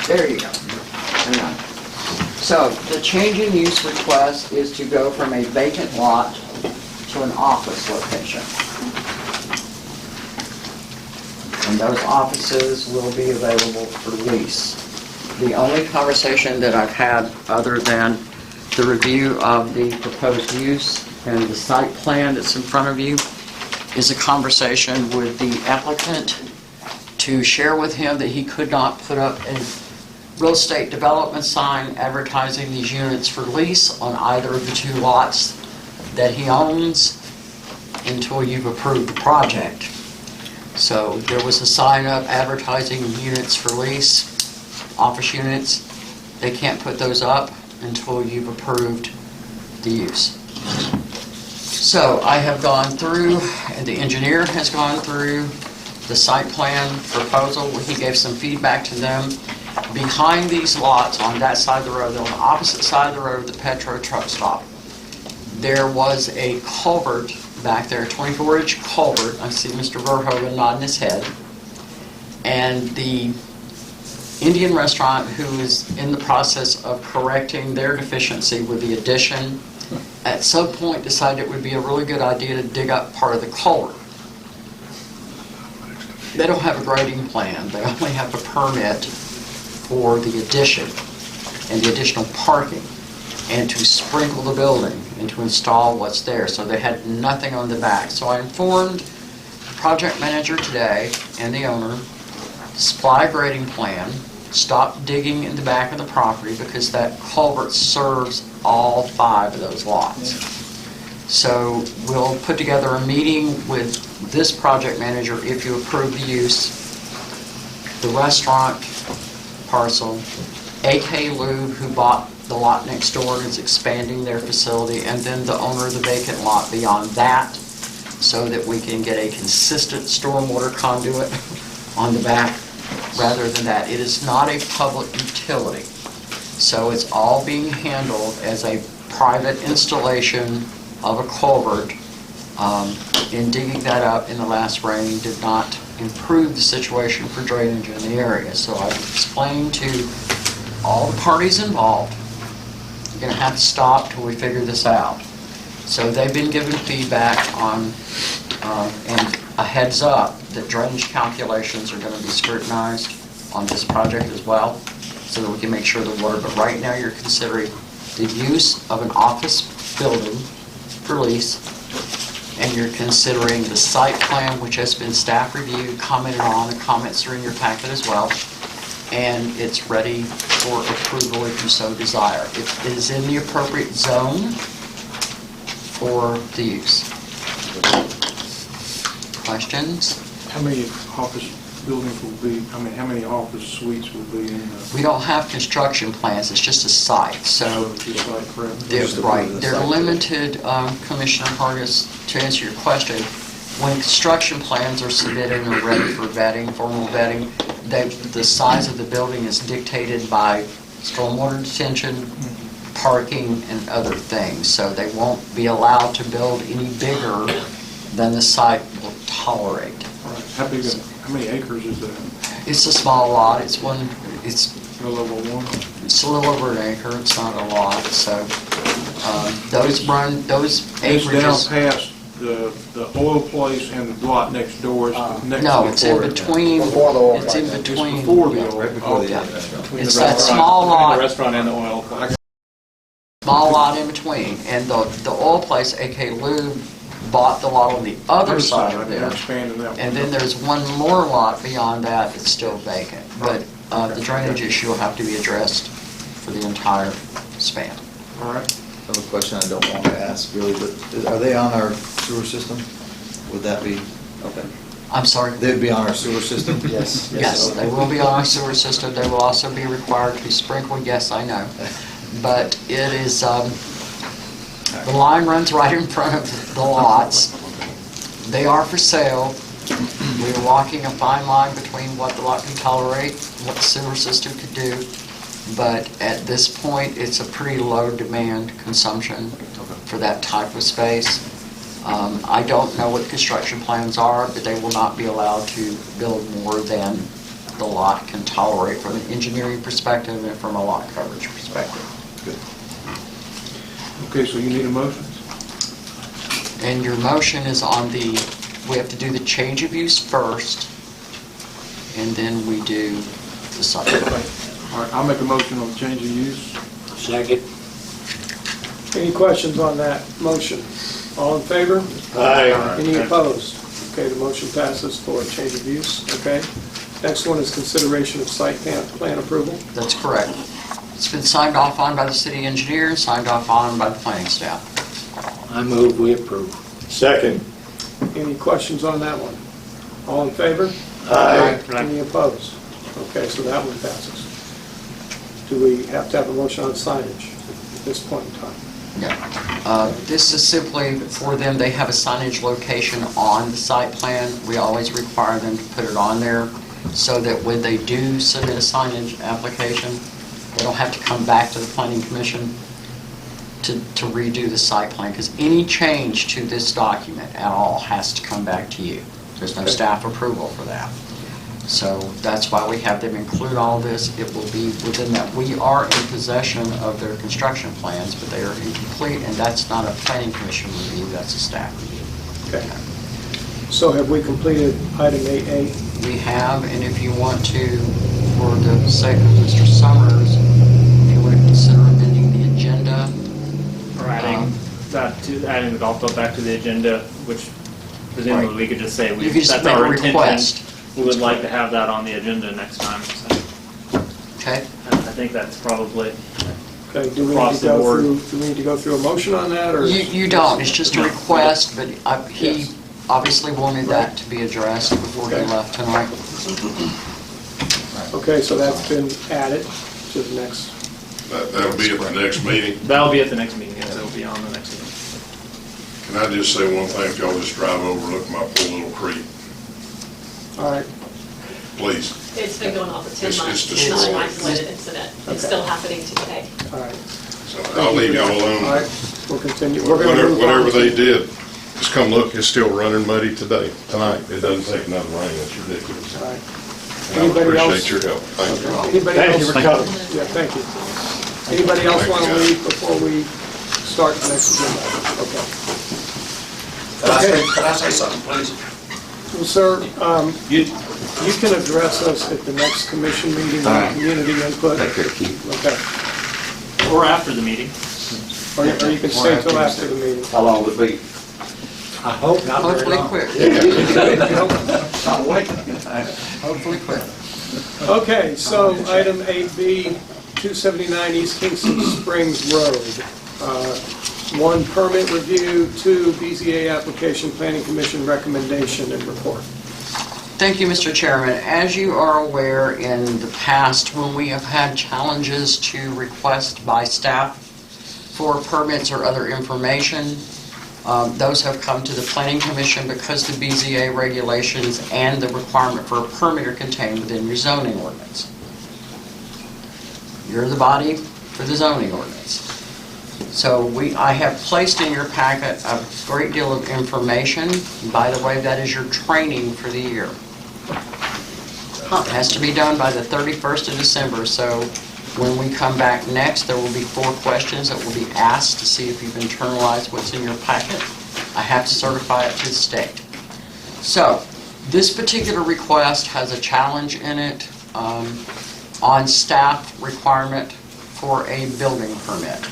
There you go. Hang on. So, the change in use request is to go from a vacant lot to an office location. And those offices will be available for lease. The only conversation that I've had, other than the review of the proposed use and the site plan that's in front of you, is a conversation with the applicant to share with him that he could not put up a real estate development sign advertising these units for lease on either of the two lots that he owns until you've approved the project. So there was a sign up advertising units for lease, office units. They can't put those up until you've approved the use. So I have gone through, and the engineer has gone through the site plan proposal. He gave some feedback to them. Behind these lots, on that side of the road, on the opposite side of the road, the Petro truck stop, there was a culvert back there, a 24-inch culvert. I see Mr. Verhoeven nodding his head. And the Indian restaurant, who is in the process of correcting their deficiency with the addition, at some point decided it would be a really good idea to dig up part of the culvert. They don't have a grading plan. They only have a permit for the addition and the additional parking and to sprinkle the building and to install what's there. So they had nothing on the back. So I informed the project manager today and the owner to supply a grading plan, stop digging in the back of the property because that culvert serves all 5 of those lots. So we'll put together a meeting with this project manager if you approve the use, the restaurant parcel, AK Lube, who bought the lot next door and is expanding their facility, and then the owner of the vacant lot beyond that, so that we can get a consistent stormwater conduit on the back. Rather than that, it is not a public utility. So it's all being handled as a private installation of a culvert. In digging that up in the last rain did not improve the situation for drainage in the area. So I've explained to all the parties involved, you're going to have to stop till we figure this out. So they've been given feedback on, and a heads up, that drainage calculations are going to be scrutinized on this project as well, so that we can make sure the water, but right now you're considering the use of an office building for lease, and you're considering the site plan, which has been staff reviewed, commented on, the comments are in your packet as well, and it's ready for approval if you so desire. It is in the appropriate zone for the use. Questions? How many office buildings will be, how many office suites will be in the... We don't have construction plans, it's just a site, so Just like correct? they're limited, Commissioner Hargis, to answer your question. When construction plans are submitted and are ready for vetting, formal vetting, the size of the building is dictated by stormwater detention, parking, and other things. So they won't be allowed to build any bigger than the site will tolerate. All right. How many acres is that? It's a small lot. It's A little over 1? It's a little over an acre. It's not a lot. So those It's down acreages. past the oil place and the lot next door is next to No, the it's in quarry. between. Before the oil It's in place. between. It's before the oil. Right before the Yeah. Between It's the that restaurant- small between lot. the restaurant and the oil place. Small lot in between, and the oil place, AK Lube, bought the lot on the other side of They're there. expanding that one. And then there's one more lot beyond that that's still vacant. But the drainage issue will have to be addressed for the entire span. All right. I have a question I don't want to ask really, but are they on our sewer system? Would that be, I'm sorry? they'd be on our sewer system? Yes. Yes, they will be on our sewer system. They will also be required to be sprinkled, yes, I know. But it is, the line runs right in front of the lots. They are for sale. We're walking a fine line between what the lot can tolerate, what the sewer system could do. But at this point, it's a pretty low demand consumption for that type of space. I don't know what the construction plans are, but they will not be allowed to build more than the lot can tolerate from an engineering perspective and from a lot coverage perspective. Okay, so you need a motion? And your motion is on the, we have to do the change of use first, and then we do the site. All right, I'll make a motion on the change of use. Second. Any questions on that motion? All in favor? Aye. Any opposed? Okay, the motion passes for a change of use, okay? Next one is consideration of site plan approval. That's correct. It's been signed off on by the city engineer, signed off on by the planning staff. I move we approve. Second. Any questions on that one? All in favor? Aye. Any opposed? Okay, so that one passes. Do we have to have a motion on signage at this point in time? No. This is simply for them, they have a signage location on the site plan. We always require them to put it on there so that when they do submit a signage application, they don't have to come back to the planning commission to redo the site plan, because any change to this document at all has to come back to you. There's no staff approval for that. So that's why we have them include all this. It will be within that. We are in possession of their construction plans, but they are incomplete, and that's not a planning commission review, that's a staff review. Okay. So have we completed item 8A? We have, and if you want to, for the sake of Mr. Summers, if you want to consider amending the agenda. Or adding adding the golf club back to the agenda, which presumably Right. we could just say You can just that's make a our intention. request. We would like to have that on the agenda next time. So Okay? I think that's probably Okay, do we need Across to the go board. through, do we need to go through a motion on that, or? You don't, it's just a request, but he Yes. obviously wanted that to be addressed before he Okay. left tonight. Okay, so that's been added to the next, That'll be at the next meeting. that'll be at the next meeting. Yes, it'll be on the next meeting. Can I just say one thing? If y'all just drive over, look at my poor little creek, all right. please. It's been going on for 10 It's months. destroyed. It's not an isolated incident. It's still happening today. All right. So I'll leave y'all All alone. right, we'll continue. We're gonna Whatever move on whatever to- they did, just come look, it's still running muddy tonight. It doesn't take another rain, it's ridiculous. All right. And I Anybody else? appreciate your help. Thank you. Anybody Thank else? you for coming. Yeah, thank you. Anybody else Thank want to you, guys. leave before we start the next agenda? Okay. Could I say something, please? Well, sir, you can address us at the next commission meeting All on right. community input. Take care, Keith. Okay. Or after the meeting. Or you can stay till after the meeting. How long would it be? I hope not very Hopefully long. quick. Not waiting. Hopefully quick. Okay, so item 8B, 279 East Kingston Springs Road. 1, permit review, 2, BZA application, planning commission recommendation and report. Thank you, Mr. Chairman. As you are aware, in the past, when we have had challenges to request by staff for permits or other information, those have come to the Planning Commission because the BZA regulations and the requirement for a permit are contained within your zoning ordinance. You're the body for the zoning ordinance. So I have placed in your packet a great deal of information. By the way, that is your training for the year. It has to be done by the 31st of December, so when we come back next, there will be 4 questions that will be asked to see if you've internalized what's in your packet. I have to certify it to the state. So, this particular request has a challenge in it on staff requirement for a building permit.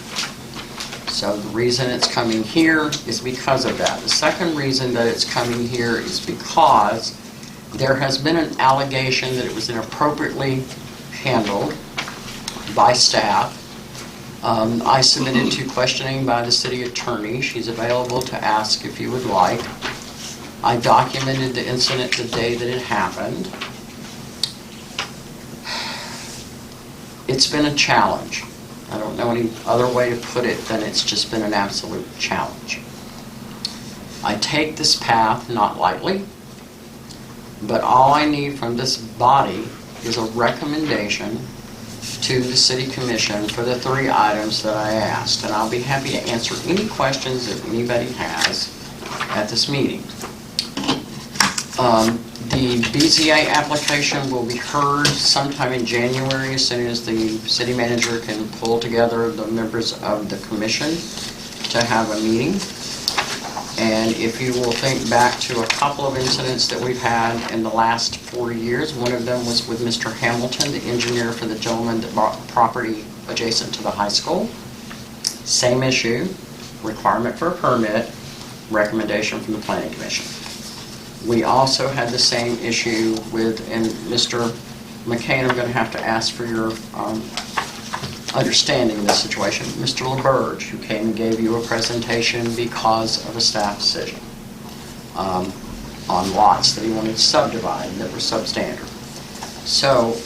So the reason it's coming here is because of that. The second reason that it's coming here is because there has been an allegation that it was inappropriately handled by staff. I submitted to questioning by the city attorney. She's available to ask if you would like. I documented the incident the day that it happened. It's been a challenge. I don't know any other way to put it than it's just been an absolute challenge. I take this path not lightly, but all I need from this body is a recommendation to the City Commission for the 3 items that I asked, and I'll be happy to answer any questions that anybody has at this meeting. The BZA application will be heard sometime in January, as soon as the city manager can pull together the members of the commission to have a meeting. And if you will think back to a couple of incidents that we've had in the last 4 years, one of them was with Mr. Hamilton, the engineer for the gentleman that bought property adjacent to the high school. Same issue, requirement for a permit, recommendation from the Planning Commission. We also had the same issue with, and Mr. McCain, I'm going to have to ask for your understanding of this situation, Mr. LaBerge, who came and gave you a presentation because of a staff decision on lots that he wanted to subdivide that were substandard. So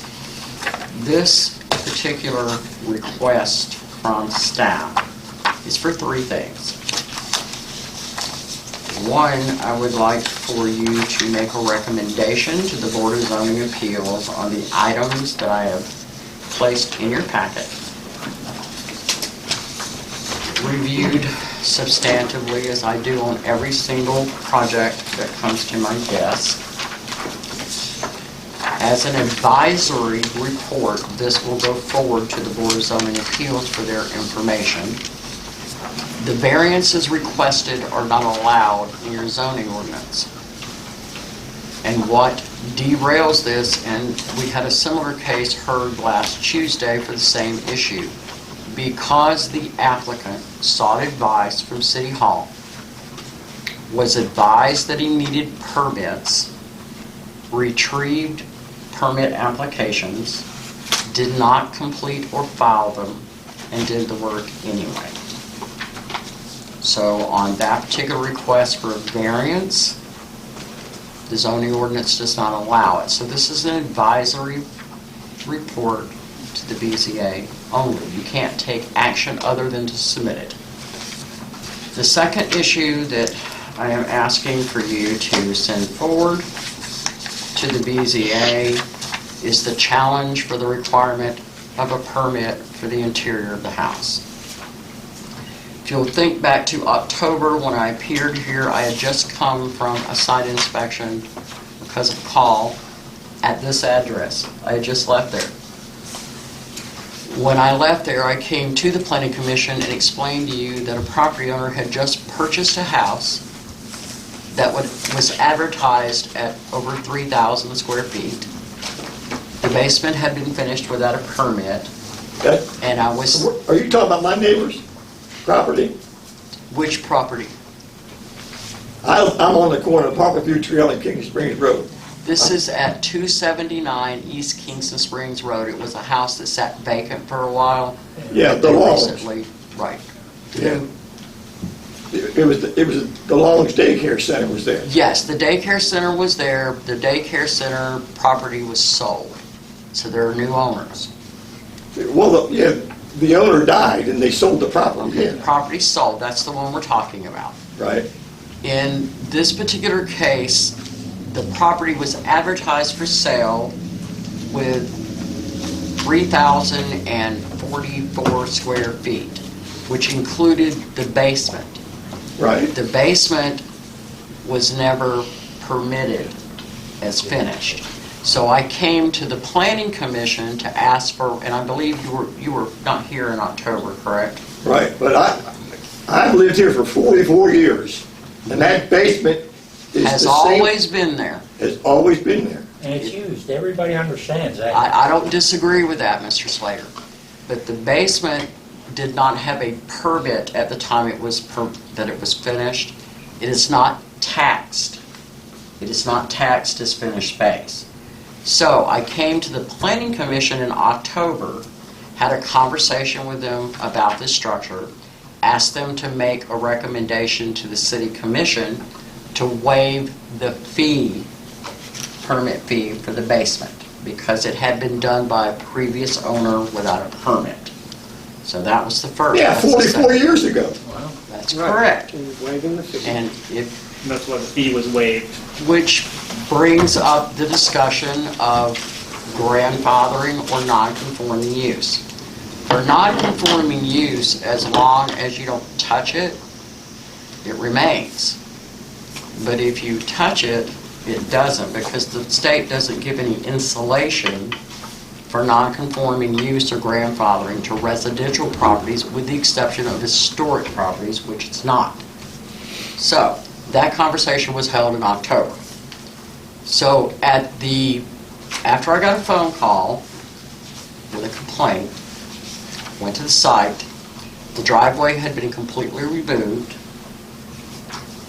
this particular request from staff is for 3 things. One, I would like for you to make a recommendation to the Board of Zoning Appeals on the items that I have placed in your packet, reviewed substantively as I do on every single project that comes to my desk. As an advisory report, this will go forward to the Board of Zoning Appeals for their information. The variances requested are not allowed in your zoning ordinance. And what derails this, and we had a similar case heard last Tuesday for the same issue, because the applicant sought advice from City Hall, was advised that he needed permits, retrieved permit applications, did not complete or file them, and did the work anyway. So on that particular request for a variance, the zoning ordinance does not allow it. So this is an advisory report to the BZA only. You can't take action other than to submit it. The second issue that I am asking for you to send forward to the BZA is the challenge for the requirement of a permit for the interior of the house. If you'll think back to October when I appeared here, I had just come from a site inspection because of call at this address. I had just left there. When I left there, I came to the Planning Commission and explained to you that a property owner had just purchased a house that was advertised at over 3,000 square feet. The basement had been finished without a permit. Okay. And I was... Are you talking about my neighbor's property? Which property? I'm on the corner of Parkview Trail and King Springs Road. This is at 279 East Kingston Springs Road. It was a house that sat vacant for a while. Yeah, the Longs. Recently, right. Yeah. It was the Longs Daycare Center was there. Yes, the daycare center was there. The daycare center property was sold. So there are new owners. Well, the owner died and they sold the property. Okay, the property sold. That's the one we're talking about. Right. In this particular case, the property was advertised for sale with 3,044 square feet, which included the basement. Right. The basement was never permitted as finished. So I came to the Planning Commission to ask for, and I believe you were not here in October, correct? Right, but I've lived here for 44 years, and that basement is Has the same. always been there. Has always been there. And it's used, everybody understands that. I don't disagree with that, Mr. Slater. But the basement did not have a permit at the time that it was finished. It is not taxed. It is not taxed as finished space. So I came to the Planning Commission in October, had a conversation with them about this structure, asked them to make a recommendation to the City Commission to waive the fee, permit fee for the basement, because it had been done by a previous owner without a permit. So that was the first. Yeah, That's the 44 second. years ago. That's correct. Waiving the fee. And if, That's why the fee was waived. which brings up the discussion of grandfathering or non-conforming use. For non-conforming use, as long as you don't touch it, it remains. But if you touch it, it doesn't, because the state doesn't give any insulation for non-conforming use or grandfathering to residential properties, with the exception of historic properties, which it's not. So, that conversation was held in October. So, after I got a phone call with a complaint, went to the site, the driveway had been completely removed,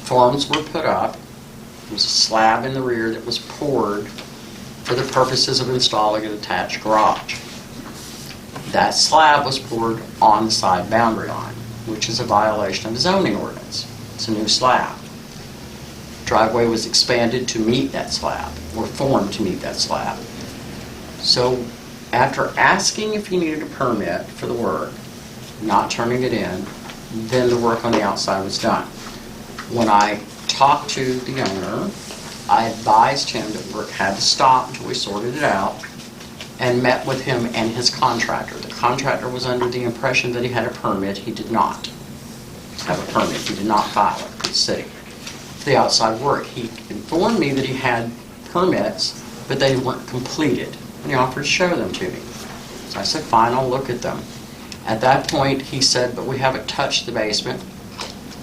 forms were put up, there was a slab in the rear that was poured for the purposes of installing an attached garage. That slab was poured on the side boundary line, which is a violation of the zoning ordinance. It's a new slab. Driveway was expanded to meet that slab, or formed to meet that slab. So after asking if he needed a permit for the work, not turning it in, then the work on the outside was done. When I talked to the owner, I advised him that work had to stop until we sorted it out, and met with him and his contractor. The contractor was under the impression that he had a permit. He did not have a permit. He did not file it with the city for the outside work. He informed me that he had permits, but they weren't completed, and he offered to show them to me. So I said, fine, I'll look at them. At that point, he said, but we haven't touched the basement.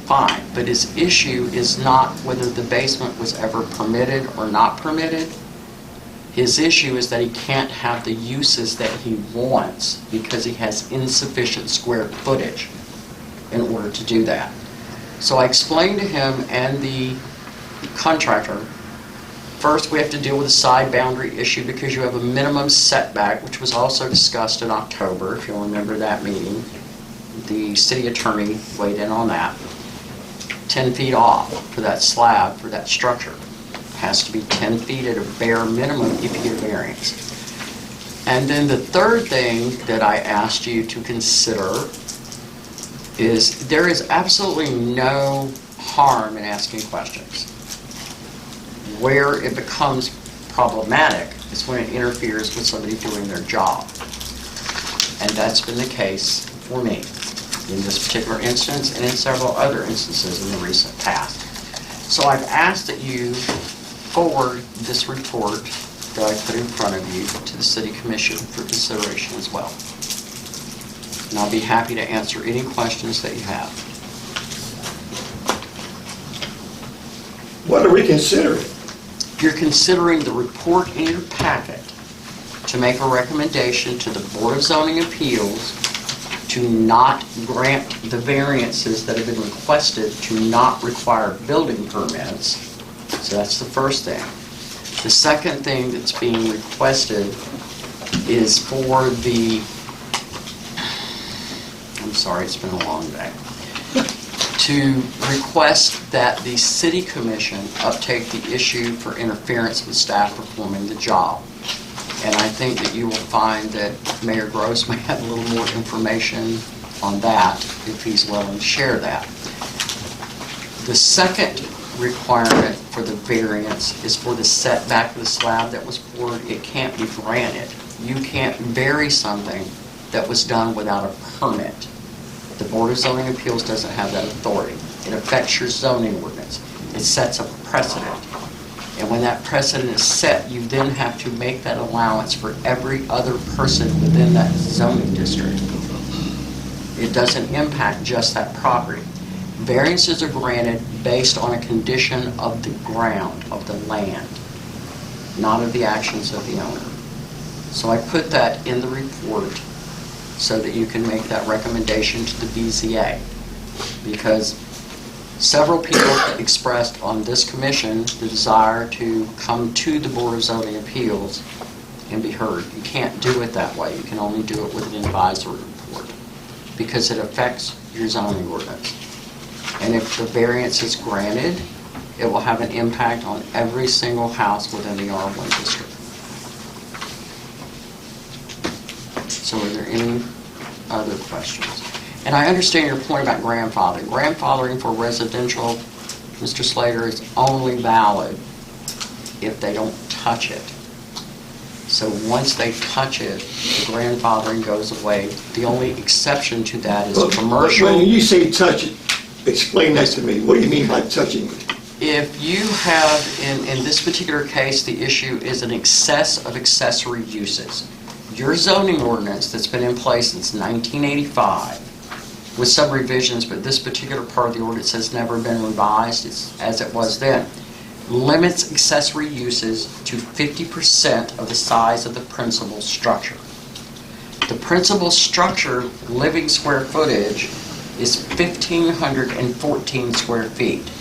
Fine, but his issue is not whether the basement was ever permitted or not permitted. His issue is that he can't have the uses that he wants because he has insufficient square footage in order to do that. So I explained to him and the contractor, first we have to deal with the side boundary issue because you have a minimum setback, which was also discussed in October, if you'll remember that meeting. The city attorney weighed in on that. 10 feet off for that slab, for that structure. It has to be 10 feet at a bare minimum if you get a variance. And then the third thing that I asked you to consider is there is absolutely no harm in asking questions. Where it becomes problematic is when it interferes with somebody doing their job. And that's been the case for me in this particular instance and in several other instances in the recent past. So I've asked that you forward this report that I put in front of you to the City Commission for consideration as well. And I'll be happy to answer any questions that you have. What are we considering? You're considering the report in your packet to make a recommendation to the Board of Zoning Appeals to not grant the variances that have been requested to not require building permits. So that's the first thing. The second thing that's being requested is for the, I'm sorry, it's been a long day, to request that the City Commission uptake the issue for interference with staff performing the job. And I think that you will find that Mayor Gross may have a little more information on that if he's willing to share that. The second requirement for the variance is for the setback of the slab that was poured. It can't be granted. You can't vary something that was done without a permit. The Board of Zoning Appeals doesn't have that authority. It affects your zoning ordinance. It sets a precedent. And when that precedent is set, you then have to make that allowance for every other person within that zoning district. It doesn't impact just that property. Variances are granted based on a condition of the ground, of the land, not of the actions of the owner. So I put that in the report so that you can make that recommendation to the BZA, because several people expressed on this commission the desire to come to the Board of Zoning Appeals and be heard. You can't do it that way. You can only do it with an advisory report because it affects your zoning ordinance. And if the variance is granted, it will have an impact on every single house within the R1 district. So are there any other questions? And I understand your point about grandfathering. Grandfathering for residential, Mr. Slater, is only valid if they don't touch it. So once they touch it, the grandfathering goes away. The only exception to that is commercial. When you say touch it, explain that to me. What do you mean by touching it? If you have, in this particular case, the issue is an excess of accessory uses. Your zoning ordinance that's been in place since 1985, with some revisions, but this particular part of the ordinance has never been revised as it was then, limits accessory uses to 50% of the size of the principal structure. The principal structure living square footage is 1,514 square feet.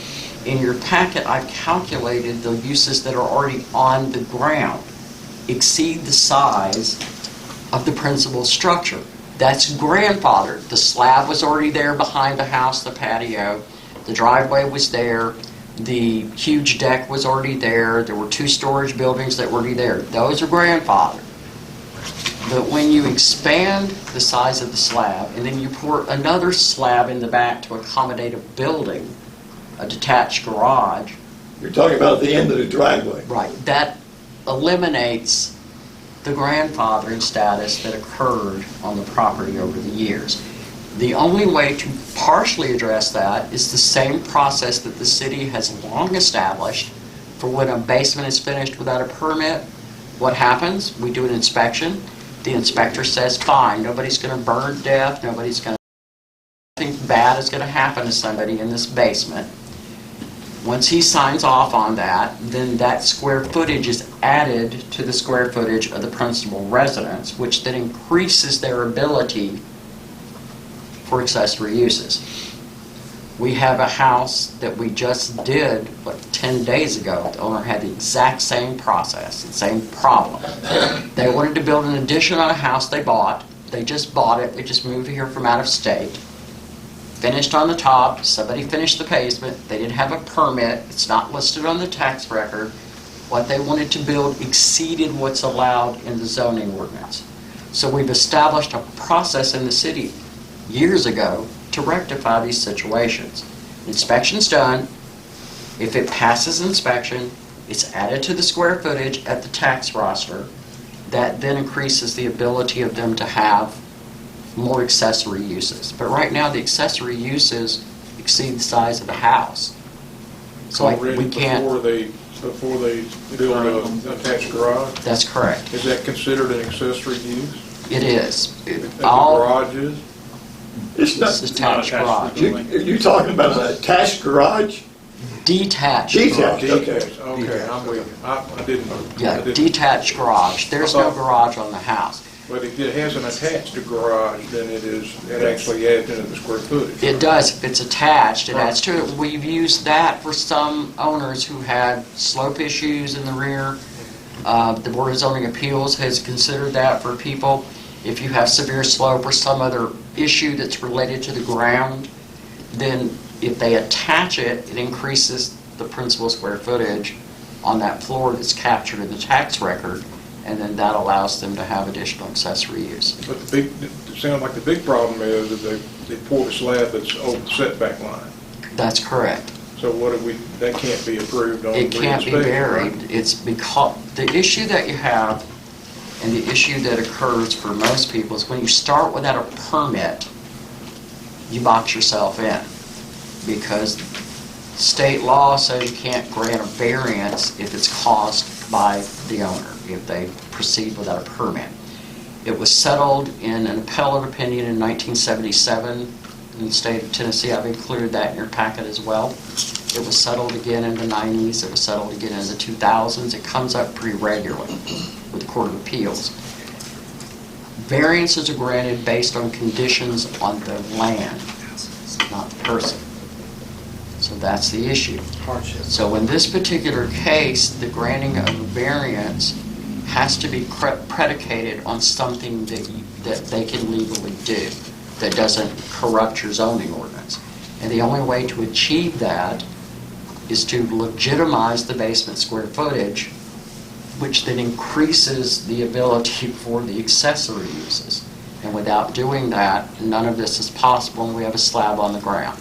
In your packet, I've calculated the uses that are already on the ground exceed the size of the principal structure. That's grandfathered. The slab was already there behind the house, the patio. The driveway was there. The huge deck was already there. There were 2 storage buildings that were already there. Those are grandfathered. But when you expand the size of the slab and then you pour another slab in the back to accommodate a building, a detached garage. You're talking about the end of the driveway. Right. That eliminates the grandfathering status that occurred on the property over the years. The only way to partially address that is the same process that the city has long established for when a basement is finished without a permit. What happens? We do an inspection. The inspector says, fine, nobody's going to burn to death, nothing bad is going to happen to somebody in this basement. Once he signs off on that, then that square footage is added to the square footage of the principal residence, which then increases their ability for accessory uses. We have a house that we just did, 10 days ago. The owner had the exact same process, the same problem. They wanted to build an addition on a house they bought. They just bought it. They just moved here from out of state. Finished on the top, somebody finished the basement, they didn't have a permit, it's not listed on the tax record. What they wanted to build exceeded what's allowed in the zoning ordinance. So we've established a process in the city years ago to rectify these situations. Inspection's done. If it passes inspection, it's added to the square footage at the tax roster. That then increases the ability of them to have more accessory uses. But right now, the accessory uses exceed the size of the house. So we can't... Before they build an attached garage? That's correct. Is that considered an accessory use? It is. All garage is? It's not attached garage. Are you talking about an attached garage? Detached. Detached, okay. Okay, I'm with you. I didn't know. Yeah, detached garage. There's no garage on the house. But if it has an attached garage, then it actually adds into the square footage. It does. If it's attached, it adds to it. We've used that for some owners who had slope issues in the rear. The Board of Zoning Appeals has considered that for people. If you have severe slope or some other issue that's related to the ground, then if they attach it, it increases the principal square footage on that floor that's captured in the tax record, and then that allows them to have additional accessory use. But it sounds like the big problem is that they pour the slab that's over the setback line. That's correct. So that can't be approved on It can't be buried. Right? It's because the issue that you have and the issue that occurs for most people is when you start without a permit, you box yourself in, because state law says you can't grant a variance if it's caused by the owner, if they proceed without a permit. It was settled in an appellate opinion in 1977 in the state of Tennessee. I've included that in your packet as well. It was settled again in the 90s. It was settled again in the 2000s. It comes up pretty regularly with the Court of Appeals. Variances are granted based on conditions on the land, not the person. So that's the issue. Hardship. So in this particular case, the granting of a variance has to be predicated on something that they can legally do that doesn't corrupt your zoning ordinance. And the only way to achieve that is to legitimize the basement square footage, which then increases the ability for the accessory uses. And without doing that, none of this is possible, and we have a slab on the ground.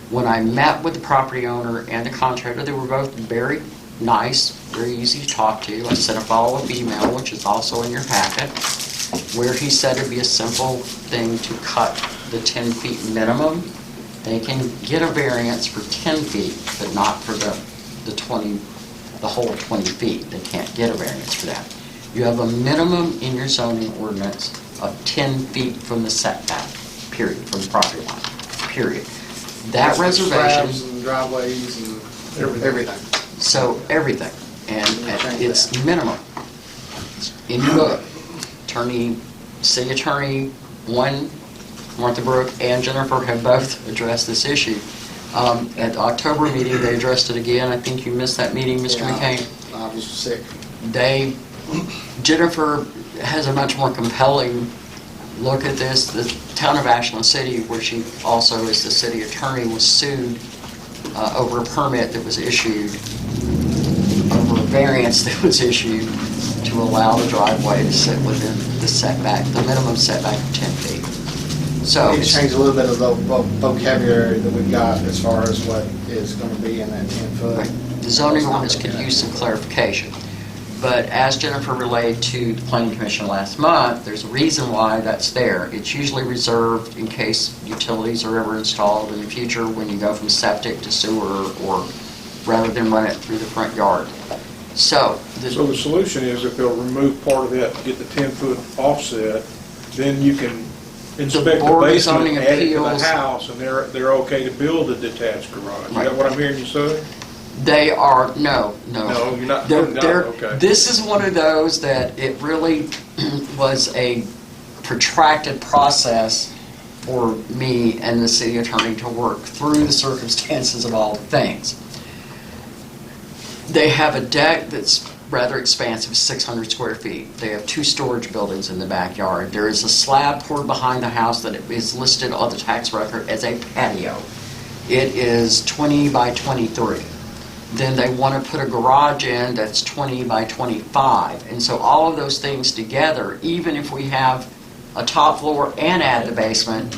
When I met with the property owner and the contractor, they were both very nice, very easy to talk to. I sent a follow-up email, which is also in your packet, where he said it'd be a simple thing to cut the 10 feet minimum. They can get a variance for 10 feet, but not for the 20, the whole 20 feet. They can't get a variance for that. You have a minimum in your zoning ordinance of 10 feet from the setback, period, from the property line, period. That reservation, Slabs and driveways and everything. so everything, and it's minimum. In your book, city attorney, one, Martha Brooke and Jennifer have both addressed this issue. At the October meeting, they addressed it again. I think you missed that meeting, Mr. McCain. I was sick. Jennifer has a much more compelling look at this. The town of Ashland City, where she also is the city attorney, was sued over a permit that was issued, over a variance that was issued to allow the driveway to sit within the setback, the minimum setback of 10 feet. So, We need to change a little bit of the vocabulary that we've got as far as what is going to be in that 10-foot. the zoning ordinance could use some clarification. But as Jennifer relayed to the Planning Commission last month, there's a reason why that's there. It's usually reserved in case utilities are ever installed in the future when you go from septic to sewer, or rather than run it through the front yard. So the solution is if they'll remove part of that to get the 10-foot offset, then you can inspect the Board of basement Zoning and add it to the Appeals- house, and they're okay to build a detached garage. Is Right. that what I'm hearing you say? they are, no. No, you're not They're- putting down, they're- okay. This is one of those that it really was a protracted process for me and the city attorney to work through the circumstances of all the things. They have a deck that's rather expansive, 600 square feet. They have 2 storage buildings in the backyard. There is a slab poured behind the house that is listed on the tax record as a patio. It is 20 by 23. Then they want to put a garage in that's 20 by 25. And so all of those things together, even if we have a top floor and add the basement,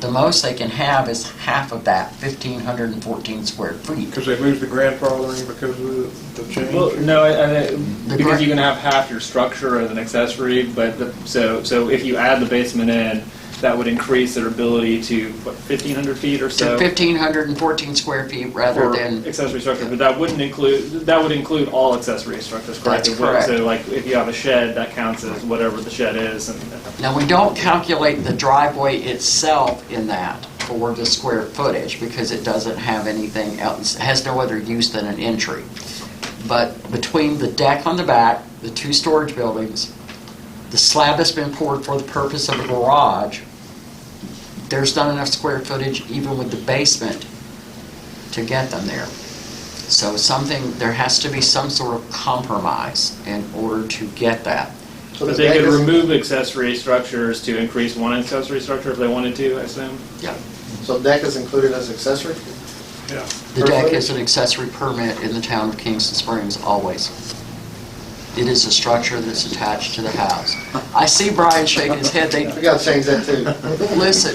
the most they can have is half of that, 1,514 square feet. Because they moved the grandfathering because of the change? Well, no, because you can have half your structure as an accessory, but so if you add the basement in, that would increase their ability to, what, 1,500 feet or To so? 1,514 square feet rather For than, accessory structure, but that would include all accessory structures, correct? That's It would. correct. So like, if you have a shed, that counts as whatever the shed is, and now we don't calculate the driveway itself in that for the square footage because it doesn't have anything else, it has no other use than an entry. But between the deck on the back, the 2 storage buildings, the slab that's been poured for the purpose of a garage, there's not enough square footage even with the basement to get them there. So there has to be some sort of compromise in order to get that. So but the they deck could is- remove accessory structures to increase one accessory structure if they wanted to, I assume? Yeah. So deck is included as accessory? Yeah. The deck is an accessory permit in the town of Kingston Springs, always. It is a structure that's attached to the house. I see Brian shaking his head. We got to change that too. Listen,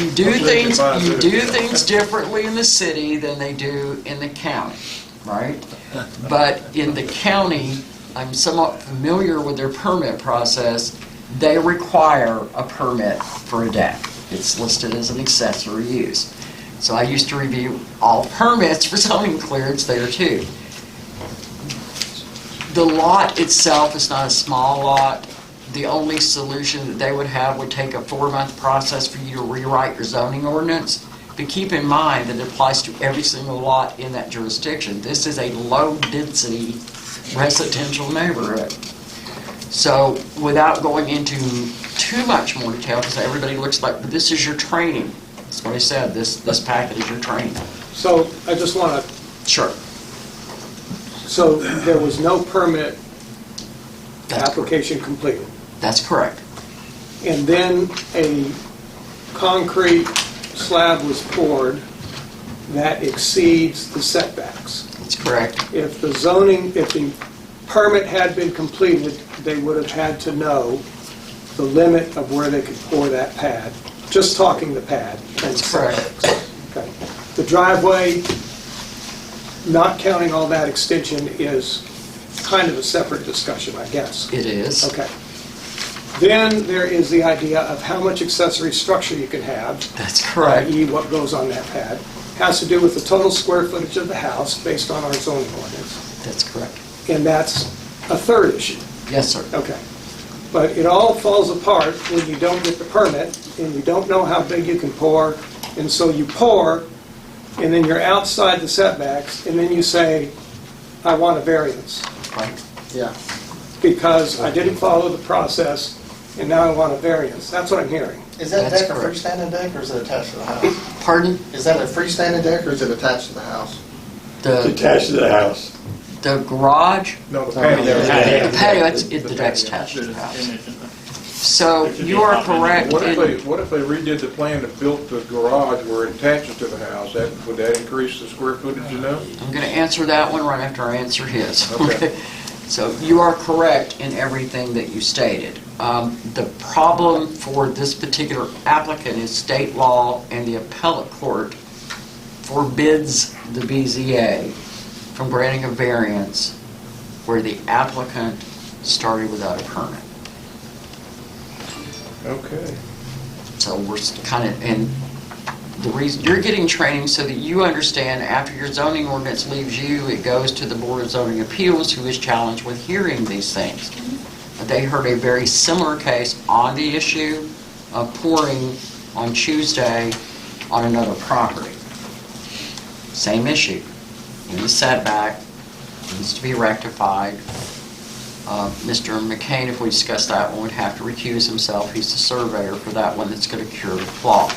you do things differently in the city than they do in the county, right? But in the county, I'm somewhat familiar with their permit process. They require a permit for a deck. It's listed as an accessory use. So I used to review all permits for zoning clearance there too. The lot itself is not a small lot. The only solution that they would have would take a 4-month process for you to rewrite your zoning ordinance. But keep in mind that it applies to every single lot in that jurisdiction. This is a low-density residential neighborhood. So without going into too much more detail, because everybody looks like, this is your training. That's what I said, this packet is your training. So I just want to, Sure. so there was no permit That's application completed. That's correct. And then a concrete slab was poured that exceeds the setbacks. That's correct. If the permit had been completed, they would have had to know the limit of where they could pour that pad, just talking the pad. And That's correct. setbacks. Okay. The driveway, not counting all that extension, is kind of a separate discussion, I guess. It is. Okay. Then there is the idea of how much accessory structure you can have. That's correct. I.e. what goes on that pad. Has to do with the total square footage of the house based on our zoning ordinance. That's correct. And that's a third issue. Yes, sir. Okay. But it all falls apart when you don't get the permit and you don't know how big you can pour. And so you pour and then you're outside the setbacks and then you say, I want a variance. Right. Yeah. Because I didn't follow the process and now I want a variance. That's what I'm hearing. Is that That's deck a correct. freestanding deck or is it attached to the house? Pardon? Is that a freestanding deck or is it attached to the house? The Attached to the house. garage, No, the patio. the patio, it's the deck's attached to the house. So you are correct. What if in- what if they redid the plan and built the garage where it attaches to the house? Would that increase the square footage enough? I'm going to answer that one right after I answer his. Okay. So you are correct in everything that you stated. The problem for this particular applicant is state law and the appellate court forbids the BZA from granting a variance where the applicant started without a permit. Okay. So we're kind of, and the reason, you're getting training so that you understand after your zoning ordinance leaves you, it goes to the Board of Zoning Appeals, who is challenged with hearing these things. They heard a very similar case on the issue of pouring on Tuesday on another property. Same issue. In the setback, needs to be rectified. Mr. McCain, if we discuss that one, would have to recuse himself. He's the surveyor for that one that's going to cure the flaw.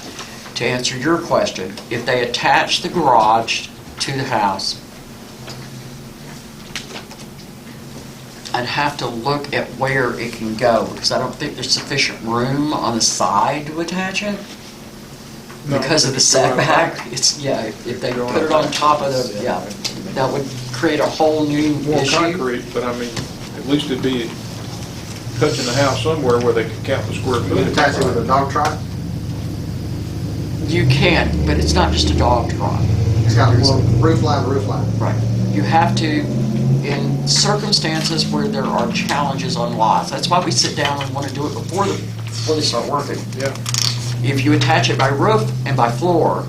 To answer your question, if they attach the garage to the house, I'd have to look at where it can go, because I don't think there's sufficient room on the side to attach it. No, Because of the if you go out setback, back. it's, yeah, if they put it on top of the, yeah, that would create a whole new More issue. concrete, but I mean, at least it'd be touching the house somewhere where they could count the square Can you footage. attach it with a dog trot? You can, but it's not just a dog trot. It's got a little roof line to roof line. Right. You have to, in circumstances where there are challenges on lots, that's why we sit down and want to do it before they start working. Yeah. If you attach it by roof and by floor,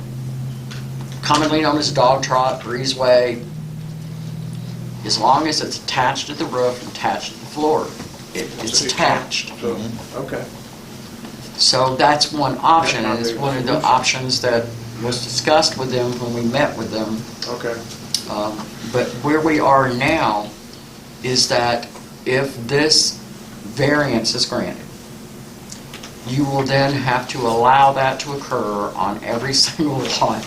commonly known as dog trot, breezeway, as long as it's attached to the roof and attached to the floor, it's attached. So, okay. So that's one option, That might and it's be one of the solution. options that was discussed with them when we met with them. Okay. But where we are now is that if this variance is granted, you will then have to allow that to occur on every single lot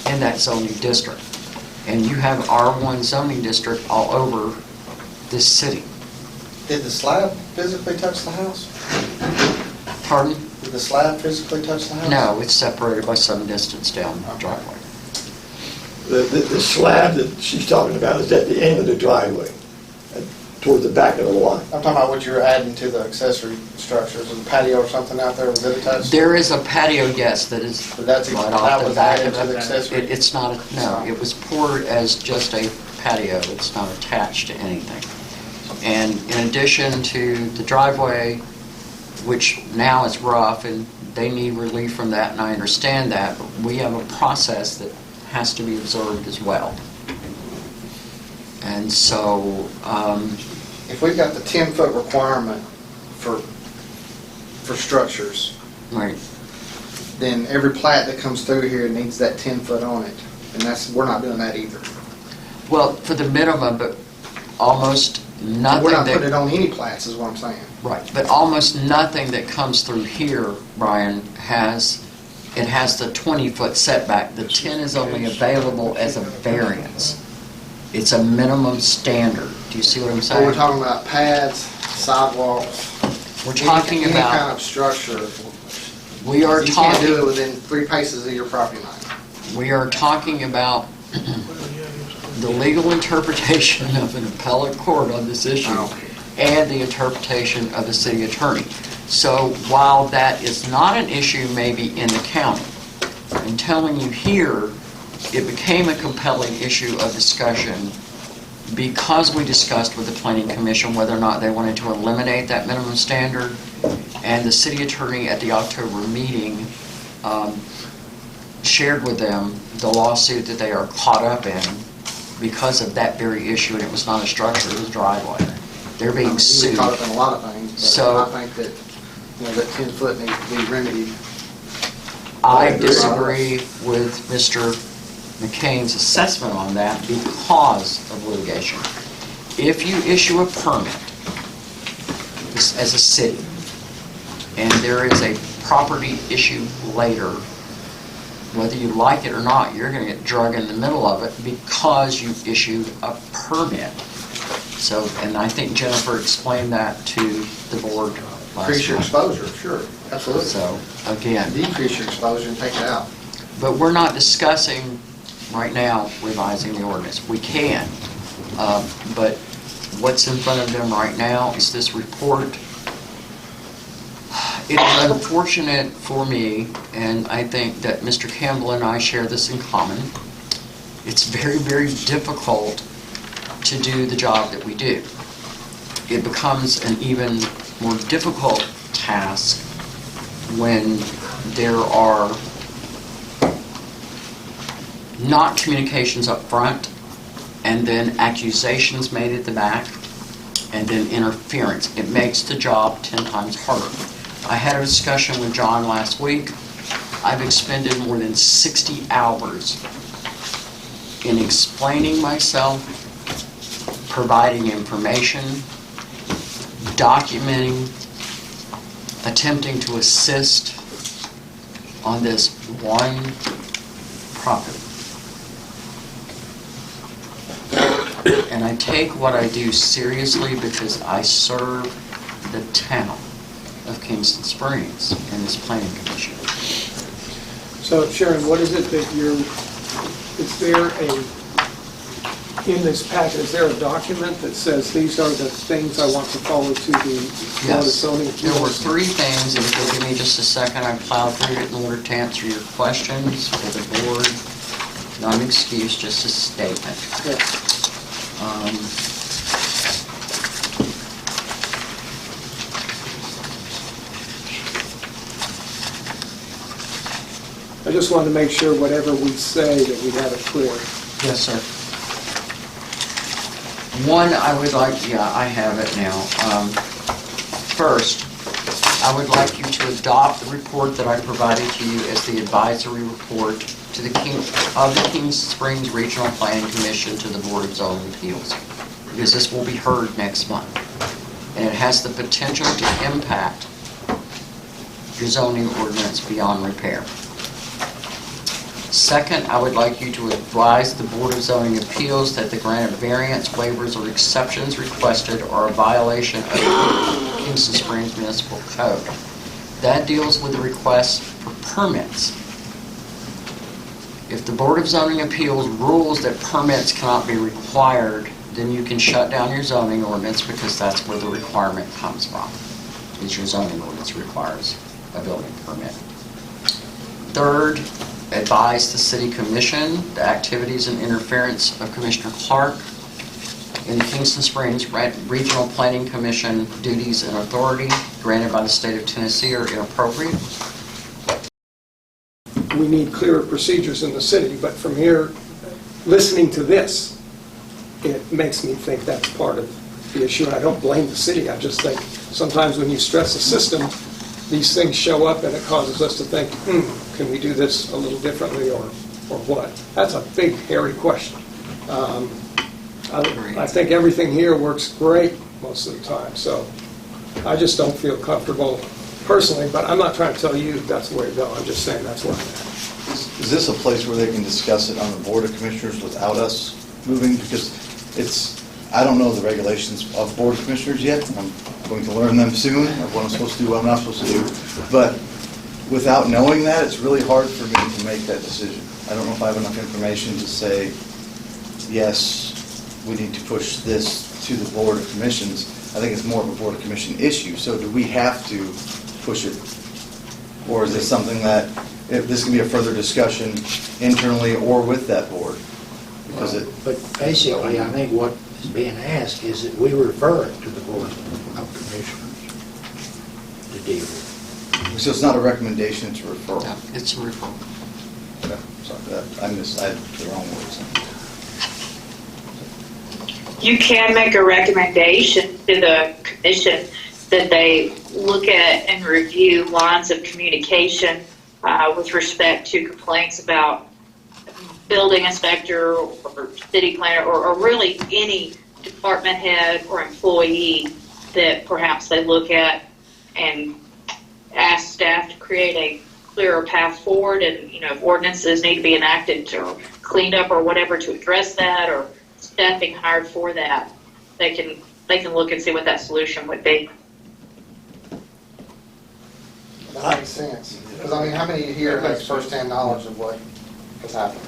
in that zoning district. And you have R1 zoning district all over this city. Did the slab physically touch the house? Pardon? Did the slab physically touch the house? No, it's separated by some distance down the driveway. The slab that she's talking about is at the end of the driveway, toward the back of the lot. I'm talking about what you're adding to the accessory structures, is a patio or something out there, was it attached? There is a patio, yes, that is But that's- right that off the was back added of to the it. accessory? It's not, no, it was poured as just a patio. It's not attached to anything. And in addition to the driveway, which now is rough, and they need relief from that, and I understand that, but we have a process that has to be observed as well. And so, If we've got the 10-foot requirement for structures, right, then every plat that comes through here needs that 10-foot on it. And we're not doing that either. well, for the minimum, but almost nothing We're not that... putting it on any plats, is what I'm saying. Right, but almost nothing that comes through here, Brian, has the 20-foot setback. The 10 is only available as a variance. It's a minimum standard. Do you see what I'm So we're saying? talking about pads, sidewalks. We're talking Any kind about, of structure. we are You can't do it talking, within 3 paces of your property line. We are talking about the legal interpretation of an appellate court on this issue and the interpretation of the city attorney. So while that is not an issue maybe in the county, I'm telling you here, it became a compelling issue of discussion because we discussed with the Planning Commission whether or not they wanted to eliminate that minimum standard, and the city attorney at the October meeting shared with them the lawsuit that they are caught up in because of that very issue, and it was not a structure, it was a driveway. They're being sued. You're caught up in a lot of things, but So- I think that, that 10-foot needs to be remedied. I disagree with Mr. McCain's assessment on that because of litigation. If you issue a permit as a city, and there is a property issue later, whether you like it or not, you're going to get drug in the middle of it because you issued a permit. So, and I think Jennifer explained that to the board last Increase your month. exposure, sure, absolutely. So, again, Decrease your exposure and take it out. but we're not discussing right now revising the ordinance. We can, but what's in front of them right now is this report. It is unfortunate for me, and I think that Mr. Campbell and I share this in common. It's very, very difficult to do the job that we do. It becomes an even more difficult task when there are not communications up front, and then accusations made at the back, and then interference. It makes the job 10 times harder. I had a discussion with John last week. I've expended more than 60 hours in explaining myself, providing information, documenting, attempting to assist on this one property. And I take what I do seriously because I serve the town of Kingston Springs in this planning commission. So Sharon, what is it that is there in this packet, is there a document that says these are the things I want to forward to the Board of Yes, Zoning? there were 3 things, and if you'll give me just a second, I plowed through it in order to answer your questions for the board. Not an excuse, just a statement. I just wanted to make sure whatever we say that we have it clear. Yes, sir. One, I would like, I have it now. First, I would like you to adopt the report that I provided to you as the advisory report to the Kingston Springs Regional Planning Commission to the Board of Zoning Appeals, because this will be heard next month. And it has the potential to impact your zoning ordinance beyond repair. Second, I would like you to advise the Board of Zoning Appeals that the grant of variance, waivers, or exceptions requested are a violation of the Kingston Springs Municipal Code. That deals with the requests for permits. If the Board of Zoning Appeals rules that permits cannot be required, then you can shut down your zoning ordinance because that's where the requirement comes from, is your zoning ordinance requires a building permit. Third, advise the City Commission the activities and interference of Commissioner Clark in the Kingston Springs Regional Planning Commission duties and authority granted by the state of Tennessee are inappropriate. We need clearer procedures in the city, but from here, listening to this, it makes me think that's part of the issue. And I don't blame the city, I just think sometimes when you stress a system, these things show up and it causes us to think, can we do this a little differently or what? That's a big, hairy question. I think everything here works great most of the time, so I just don't feel comfortable personally, but I'm not trying to tell you that's the way to go. I'm just saying that's where I'm at. Is this a place where they can discuss it on the Board of Commissioners without us moving? Because I don't know the regulations of Board of Commissioners yet. I'm going to learn them soon, of what I'm supposed to do, what I'm not supposed to do. But without knowing that, it's really hard for me to make that decision. I don't know if I have enough information to say, yes, we need to push this to the Board of Commissions. I think it's more of a Board of Commission issue, so do we have to push it? Or is this something that, if this can be a further discussion internally or with that board? Because it, But basically, I think what is being asked is that we refer it to the Board of Commissioners to deal with. so it's not a recommendation, it's a referral. Yeah, it's a referral. Okay, sorry, I had the wrong words. You can make a recommendation to the commission that they look at and review lines of communication with respect to complaints about building inspector or city planner or really any department head or employee that perhaps they look at and ask staff to create a clearer path forward, and if ordinances need to be enacted or cleaned up or whatever to address that, or staffing hired for that, they can look and see what that solution would be. That makes sense. Because, I mean, how many here has first-hand knowledge of what has happened?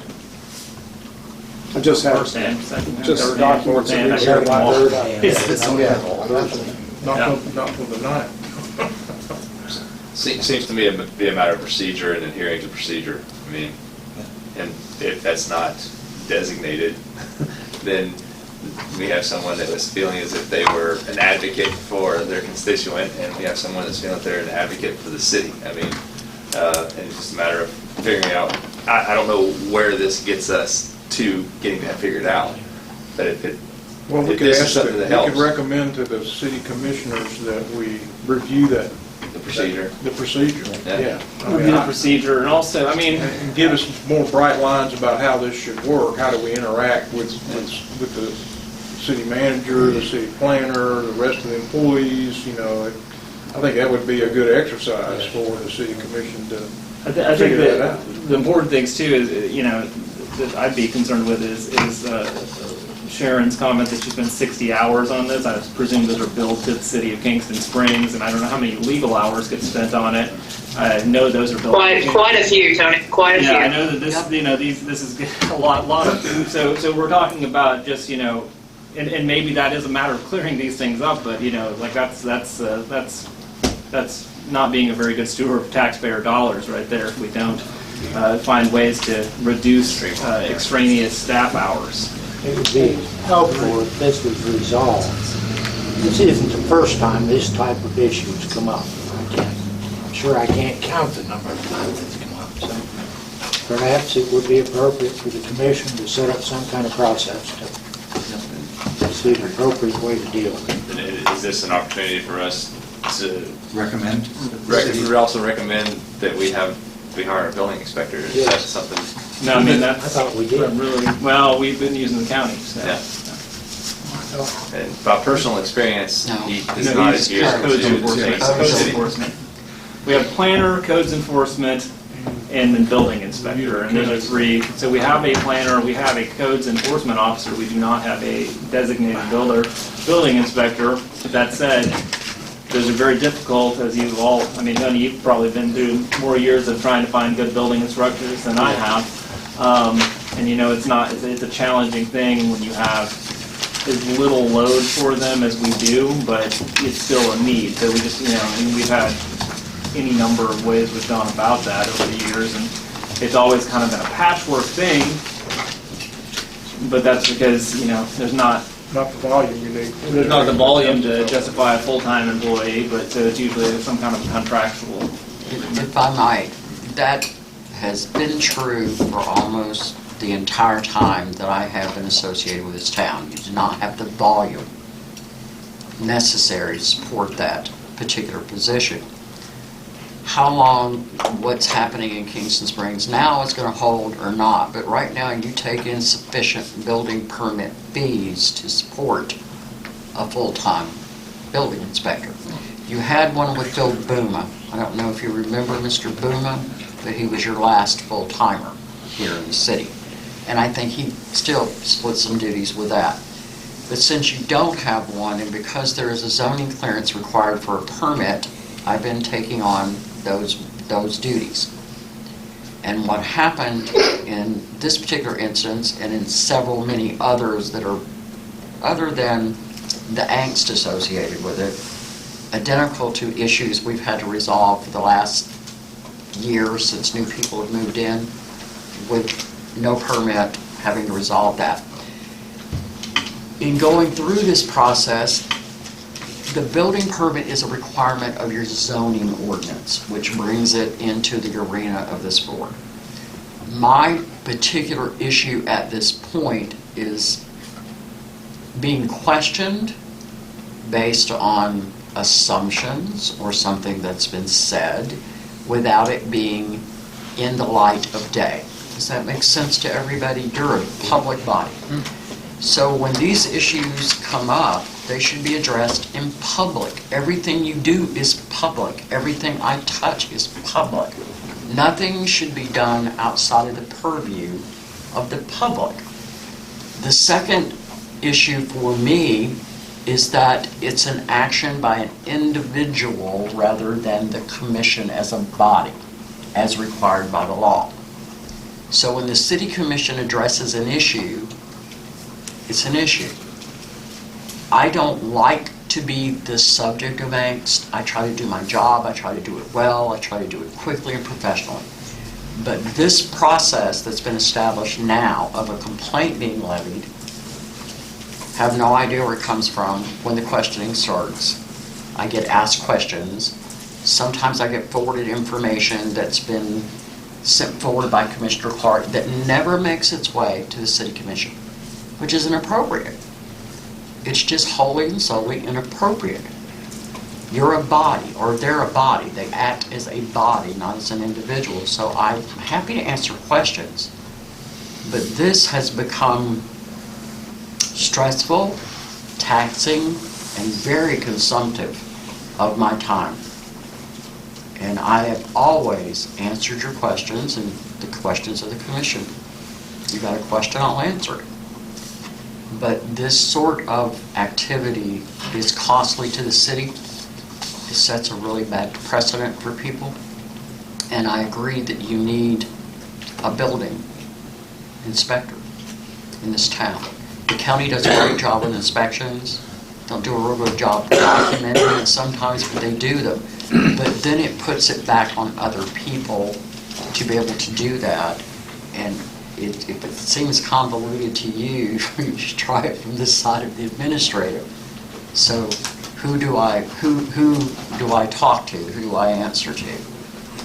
I just have, First-hand, second-hand, just third-hand, documents fourth-hand, that I we heard read them all. about. Not for the night. Seems to me to be a matter of procedure and adhering to procedure. I mean, and if that's not designated, then we have someone that was feeling as if they were an advocate for their constituent, and we have someone that's feeling that they're an advocate for the city. I mean, and it's just a matter of figuring out, I don't know where this gets us to getting that figured out, but if it, Well, we if could this is ask, something that we could helps, recommend to the city commissioners that we review that. the procedure. The procedure, Yeah. yeah. I Review mean, the procedure, and also, I mean, and give us more bright lines about how this should work. How do we interact with the city manager, the city planner, the rest of the employees, I think that would be a good exercise for the city commission to I think figure that that out. the important things too is, that I'd be concerned with is Sharon's comment that she spent 60 hours on this. I presume those are billed to the city of Kingston Springs, and I don't know how many legal hours get spent on it. I know those are billed. Quite a few, Tony, quite a few. Yeah, I know that this, this is a lot of, so we're talking about just, and maybe that is a matter of clearing these things up, but, like that's not being a very good steward of taxpayer dollars right there if we don't find ways to reduce extraneous staff hours. It would be helpful if this was resolved. This isn't the first time this type of issue has come up. I'm sure I can't count the number of times it's come up, so perhaps it would be appropriate for the commission to set up some kind of process to see the appropriate way to deal with it. And is this an opportunity for us to Recommend? we would also recommend that we hire a building inspector? Is that something? No, I mean, I that's thought we did. really, well, we've been using the county, so. Yeah. And by personal experience, No. he does No, not he's adhere codes to enforcement. the Codes city. enforcement. We have planner, codes enforcement, and then building inspector, and those are three. So we have a planner, we have a codes enforcement officer, we do not have a designated building inspector. But that said, those are very difficult, as you've all, I mean, Tony, you've probably been through more years of trying to find good building instructors than I have. And it's a challenging thing when you have as little load for them as we do, but it's still a need. So we just, and we've had any number of ways we've gone about that over the years, and it's always kind of been a patchwork thing, but that's because, there's not Not the volume you need. there's not the volume to justify a full-time employee, but so it's usually some kind of contractual. If I might, that has been true for almost the entire time that I have been associated with this town. You do not have the volume necessary to support that particular position. How long, what's happening in Kingston Springs now is going to hold or not, but right now you take in sufficient building permit fees to support a full-time building inspector. You had one with Phil Booma. I don't know if you remember Mr. Booma, but he was your last full-timer here in the city. And I think he still split some duties with that. But since you don't have one, and because there is a zoning clearance required for a permit, I've been taking on those duties. And what happened in this particular instance, and in several many others that are, other than the angst associated with it, identical to issues we've had to resolve for the last year since new people have moved in, with no permit, having to resolve that. In going through this process, the building permit is a requirement of your zoning ordinance, which brings it into the arena of this board. My particular issue at this point is being questioned based on assumptions or something that's been said without it being in the light of day. Does that make sense to everybody? You're a public body. So when these issues come up, they should be addressed in public. Everything you do is public. Everything I touch is public. Nothing should be done outside of the purview of the public. The second issue for me is that it's an action by an individual rather than the commission as a body, as required by the law. So when the city commission addresses an issue, it's an issue. I don't like to be the subject of angst. I try to do my job. I try to do it well. I try to do it quickly and professionally. But this process that's been established now of a complaint being levied, have no idea where it comes from when the questioning starts. I get asked questions. Sometimes I get forwarded information that's been sent forward by Commissioner Clark that never makes its way to the City Commission, which is inappropriate. It's just wholly and solely inappropriate. You're a body, or they're a body. They act as a body, not as an individual. So I'm happy to answer questions. But this has become stressful, taxing, and very consumptive of my time. And I have always answered your questions and the questions of the commission. You got a question, I'll answer it. But this sort of activity is costly to the city. It sets a really bad precedent for people. And I agree that you need a building inspector in this town. The county does a great job with inspections. Don't do a real good job documenting it sometimes, but they do them. But then it puts it back on other people to be able to do that. And if it seems convoluted to you, you should try it from this side of the administrative. So who do I talk to? Who do I answer to?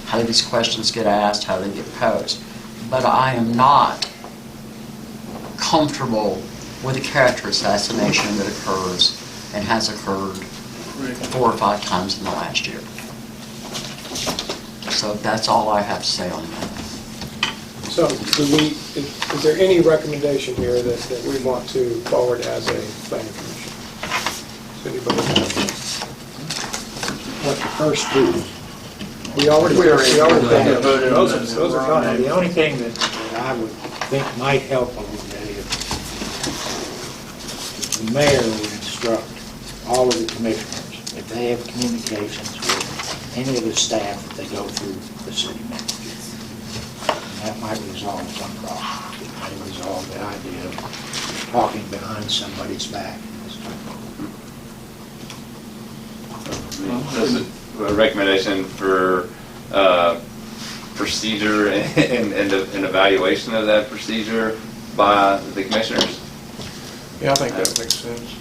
How do these questions get asked? How do they get posed? But I am not comfortable with a character assassination that occurs and has occurred 4 or 5 times in the last year. So that's all I have to say on that. So, is there any recommendation here that we want to forward as a planning commission? Does anybody have? What the first two. We already voted. Those are fine. The only thing that I would think might help a little bit is the mayor would instruct all of the commissioners, if they have communications with any of the staff, that they go through the city manager. That might resolve some problems. It might resolve the idea of talking behind somebody's back. That's a recommendation for procedure and evaluation of that procedure by the commissioners. Yeah, I think that makes sense.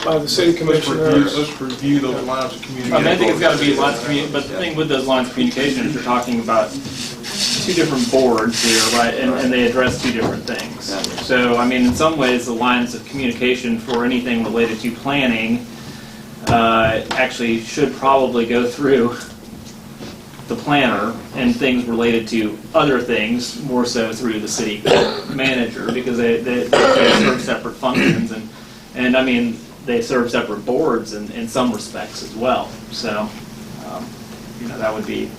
By the city commissioners. Let's review those lines of communication. I think it's got to be lines of communication, but the thing with those lines of communication is you're talking about 2 different boards here, right, and they address 2 different things. So, I mean, in some ways, the lines of communication for anything related to planning actually should probably go through the planner, and things related to other things more so through the city manager, because they serve separate functions, and I mean, they serve separate boards in some respects as well. So, that would be,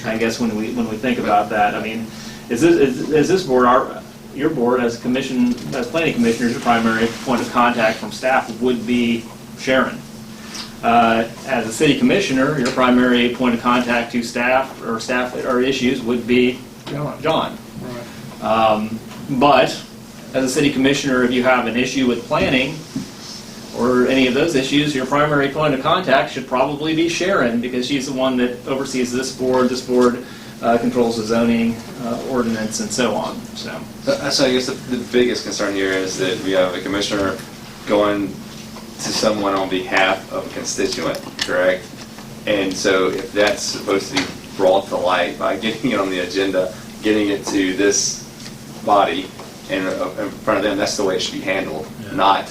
I guess, when we think about that. I mean, is this board, your board as planning commissioners, your primary point of contact from staff would be Sharon. As a city commissioner, your primary point of contact to staff or issues would be John. But as a city commissioner, if you have an issue with planning or any of those issues, your primary point of contact should probably be Sharon, because she's the one that oversees this board. This board controls the zoning ordinance and so on. So I guess the biggest concern here is that we have a commissioner going to someone on behalf of a constituent, correct? And so if that's supposed to be brought to light by getting it on the agenda, getting it to this body and in front of them, that's the way it should be handled, not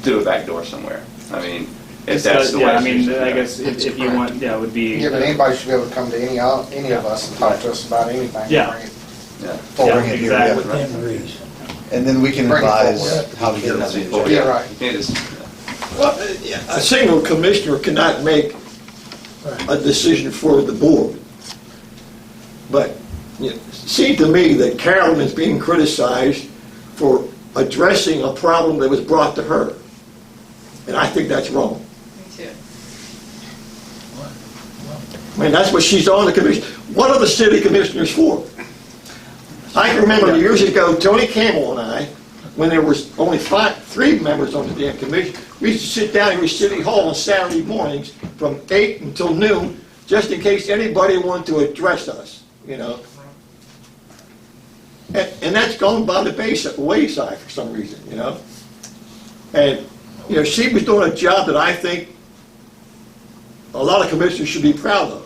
through a back door somewhere. I mean, if that's the way I it mean, should be I done. guess if you want, it would be. Yeah, but anybody should be able to come to any of us and talk to us about anything. Yeah. Bring it Yeah. Bring it here, exactly. Within reason. And then we can Bring it advise forward. how to get it on the agenda. Yeah, right. You can't just, Well, a single commissioner cannot make a decision for the board. But it seemed to me that Carolyn is being criticized for addressing a problem that was brought to her. And I think that's wrong. Me too. I mean, that's what she's on the commission. What are the city commissioners for? I can remember years ago, Tony Campbell and I, when there was only 3 members on the damn commission, we used to sit down here at City Hall on Saturday mornings from 8 until noon, just in case anybody wanted to address us, you know. And that's gone by the wayside for some reason, you know. And, you know, she was doing a job that I think a lot of commissioners should be proud of.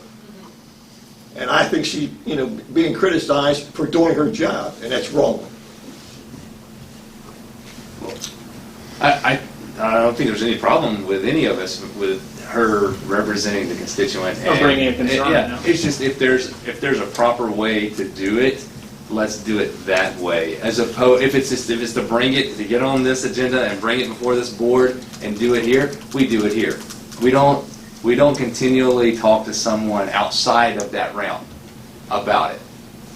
And I think she's, you know, being criticized for doing her job, and that's wrong. I don't think there's any problem with any of us with her representing the constituent. Or bringing a concern, Yeah, no. it's just if there's a proper way to do it, let's do it that way. As opposed, if it's to bring it, to get on this agenda and bring it before this board and do it here, we do it here. We don't continually talk to someone outside of that realm about it.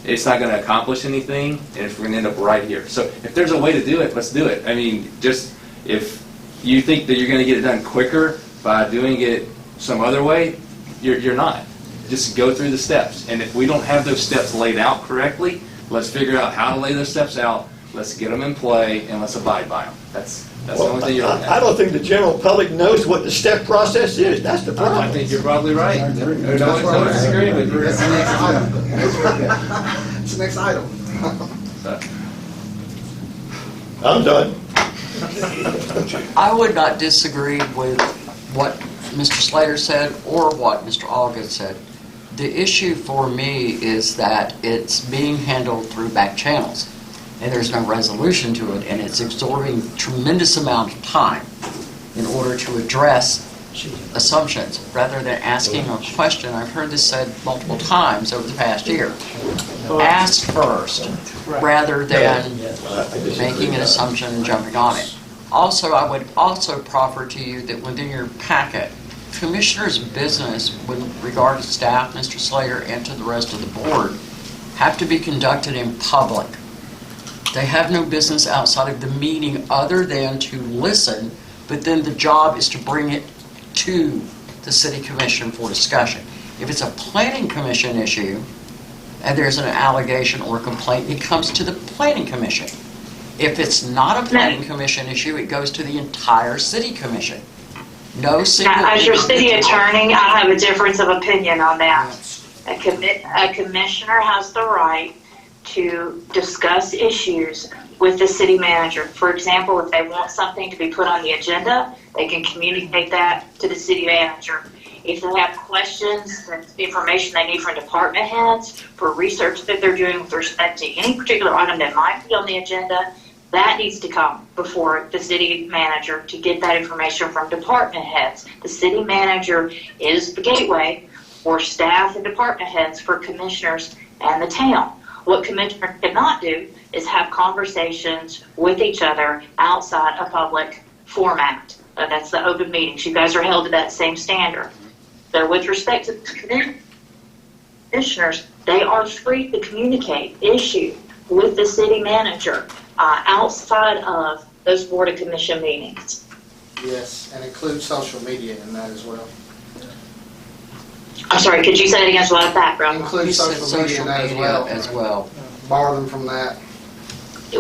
It's not going to accomplish anything, and it's going to end up right here. So if there's a way to do it, let's do it. I mean, just if you think that you're going to get it done quicker by doing it some other way, you're not. Just go through the steps. And if we don't have those steps laid out correctly, let's figure out how to lay those steps out. Let's get them in play, and let's abide by them. That's the only thing you're looking I at. don't think the general public knows what the step process is. That's the I problem. think you're probably right. No one's disagreeing with you. That's the next item. That's the next item. I'm done. I would not disagree with what Mr. Slater said or what Mr. Allgood said. The issue for me is that it's being handled through back channels, and there's no resolution to it, and it's absorbing tremendous amount of time in order to address assumptions rather than asking a question. I've heard this said multiple times over the past year. Ask first rather than making an assumption and jumping on it. Also, I would also proffer to you that within your packet, Commissioner's business with regard to staff, Mr. Slater, and to the rest of the board have to be conducted in public. They have no business outside of the meeting other than to listen, but then the job is to bring it to the City Commission for discussion. If it's a Planning Commission issue and there's an allegation or complaint, it comes to the Planning Commission. If it's not a Planning Commission issue, it goes to the entire City Commission. No single... Now, as your city attorney, I have a difference of opinion on that. A commissioner has the right to discuss issues with the city manager. For example, if they want something to be put on the agenda, they can communicate that to the city manager. If they have questions, information they need from department heads for research that they're doing with respect to any particular item that might be on the agenda, that needs to come before the city manager to get that information from department heads. The city manager is the gateway for staff and department heads for commissioners and the town. What commissioners cannot do is have conversations with each other outside a public format. That's the open meetings. You guys are held to that same standard. So with respect to commissioners, they are free to communicate issue with the city manager outside of those Board of Commission meetings. Yes, and include social media in that as well. I'm sorry, could you say it again? There's a lot of background. Include He said social media in that as well. as well. Bar them from that.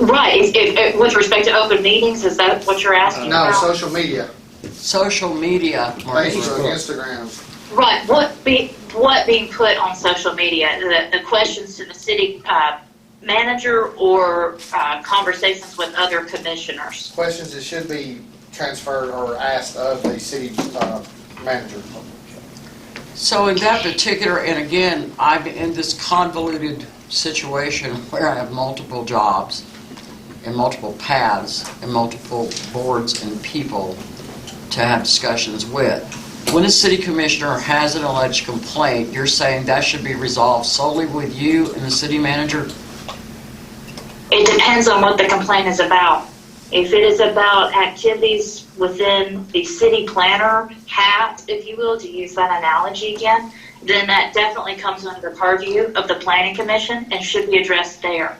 Right, with respect to open meetings, is that what you're asking No, about? social media, Social media, Facebook, Marlene. Instagram. Right, what being put on social media? The questions to the city manager or conversations with other commissioners? Questions that should be transferred or asked of the city manager. So in that particular, and again, I'm in this convoluted situation where I have multiple jobs and multiple paths and multiple boards and people to have discussions with. When a city commissioner has an alleged complaint, you're saying that should be resolved solely with you and the city manager? It depends on what the complaint is about. If it is about activities within the city planner hat, if you will, to use that analogy again, then that definitely comes under the purview of the planning commission and should be addressed there.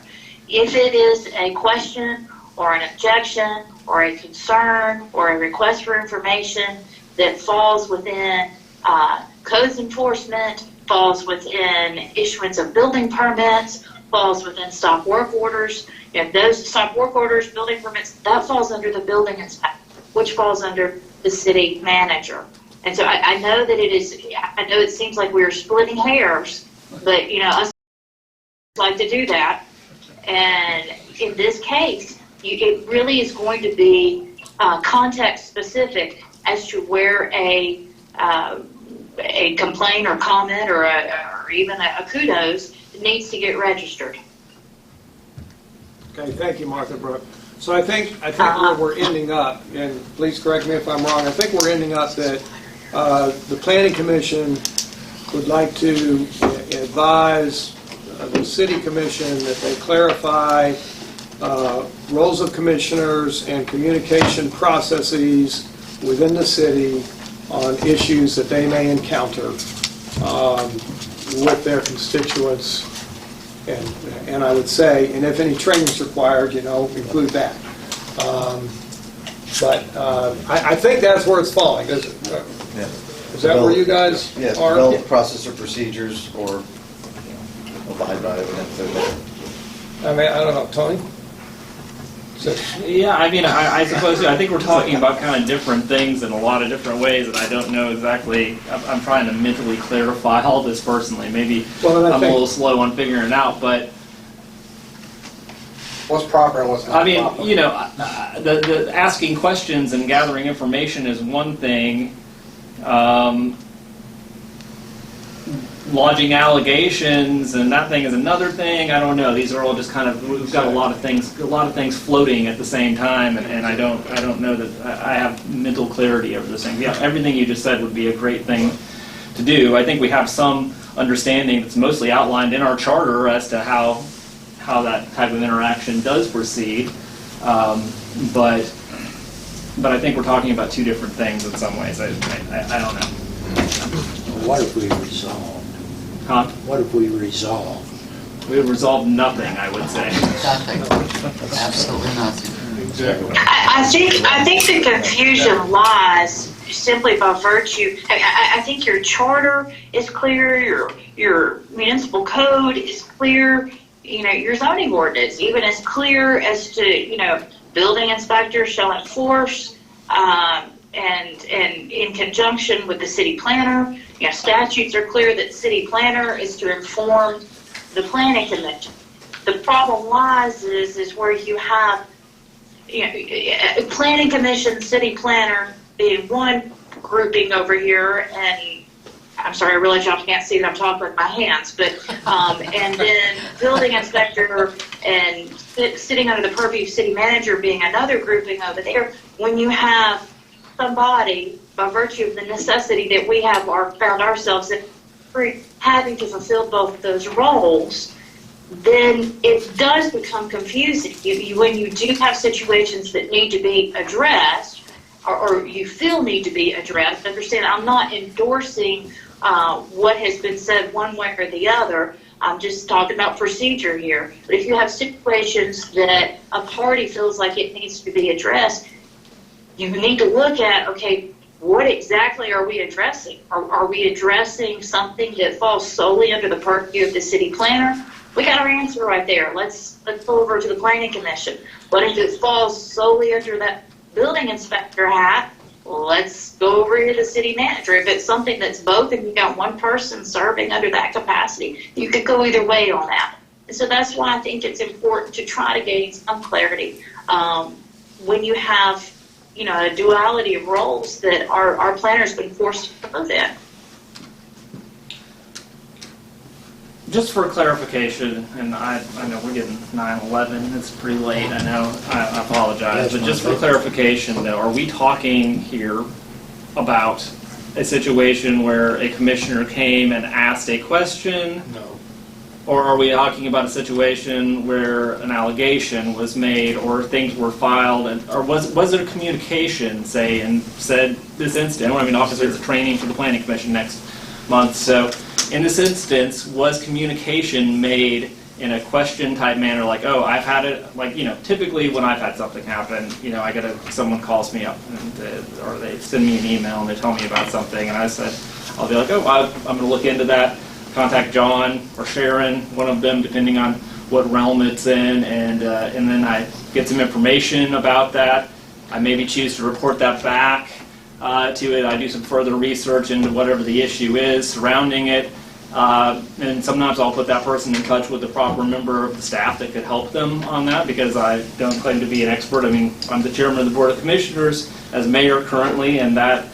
If it is a question or an objection or a concern or a request for information that falls within codes enforcement, falls within issuance of building permits, falls within stop work orders, those stop work orders, building permits, that falls under the building inspector, which falls under the city manager. And so I know that I know it seems like we're splitting hairs, but us like to do that. And in this case, it really is going to be context specific as to where a complaint or comment or even a kudos needs to get registered. Okay, thank you, Martha Brooke. So I think where we're ending up, and please correct me if I'm wrong, I think we're ending up that the Planning Commission would like to advise the City Commission that they clarify roles of commissioners and communication processes within the city on issues that they may encounter with their constituents. And I would say, and if any training is required, include that. But I think that's where it's falling, is it? Yeah. Is that where you guys Yes, are? develop process or procedures or abide by it. I mean, I don't know, Tony? Yeah, I mean, I suppose, I think we're talking about kind of different things in a lot of different ways, and I don't know exactly, I'm trying to mentally clarify all this personally. Maybe I'm a little slow on figuring it out, but What's proper and what's not I mean, proper? the asking questions and gathering information is one thing. Lodging allegations and that thing is another thing. I don't know. These are all just kind of, we've got a lot of things floating at the same time, and I don't know that I have mental clarity over this thing. Yeah, everything you just said would be a great thing to do. I think we have some understanding that's mostly outlined in our charter as to how that type of interaction does proceed, but I think we're talking about two different things in some ways. I don't know. What if we resolved? Huh? What if we resolved? We would resolve nothing, I would say. Nothing. Absolutely nothing. Exactly. I think the confusion lies simply by virtue. I think your charter is clear, your municipal code is clear, your zoning ordinance even is clear as to building inspectors shall enforce, and in conjunction with the city planner. Statutes are clear that the city planner is to inform the planning commission. The problem lies is where you have planning commission, city planner being one grouping over here, and I'm sorry, I realize y'all can't see that I'm talking with my hands, but and then building inspector and sitting under the purview of city manager being another grouping over there. When you have somebody, by virtue of the necessity that we have found ourselves in, having to fulfill both of those roles, then it does become confusing. When you do have situations that need to be addressed, or you feel need to be addressed, understand I'm not endorsing what has been said one way or the other. I'm just talking about procedure here. But if you have situations that a party feels like it needs to be addressed, you need to look at, okay, what exactly are we addressing? Are we addressing something that falls solely under the purview of the city planner? We got our answer right there. Let's go over to the planning commission. But if it falls solely under that building inspector hat, let's go over to the city manager. If it's something that's both and you got one person serving under that capacity, you could go either way on that. And so that's why I think it's important to try to gain some clarity. When you have, a duality of roles that our planner's been forced to put in. Just for clarification, and I know we're getting 9:11, it's pretty late, I know, I apologize, but just for clarification though, are we talking here about a situation where a commissioner came and asked a question? No. Or are we talking about a situation where an allegation was made or things were filed, or was it a communication, say, and said this incident, obviously it's a training for the planning commission next month, so in this instance, was communication made in a question type manner, like, oh, I've had it, typically when I've had something happen, someone calls me up or they send me an email and they tell me about something, and I'll be like, oh, I'm going to look into that, contact John or Sharon, one of them, depending on what realm it's in, and then I get some information about that. I maybe choose to report that back to it. I do some further research into whatever the issue is surrounding it, and sometimes I'll put that person in touch with the proper member of the staff that could help them on that, because I don't claim to be an expert. I'm the chairman of the Board of Commissioners as mayor currently, and that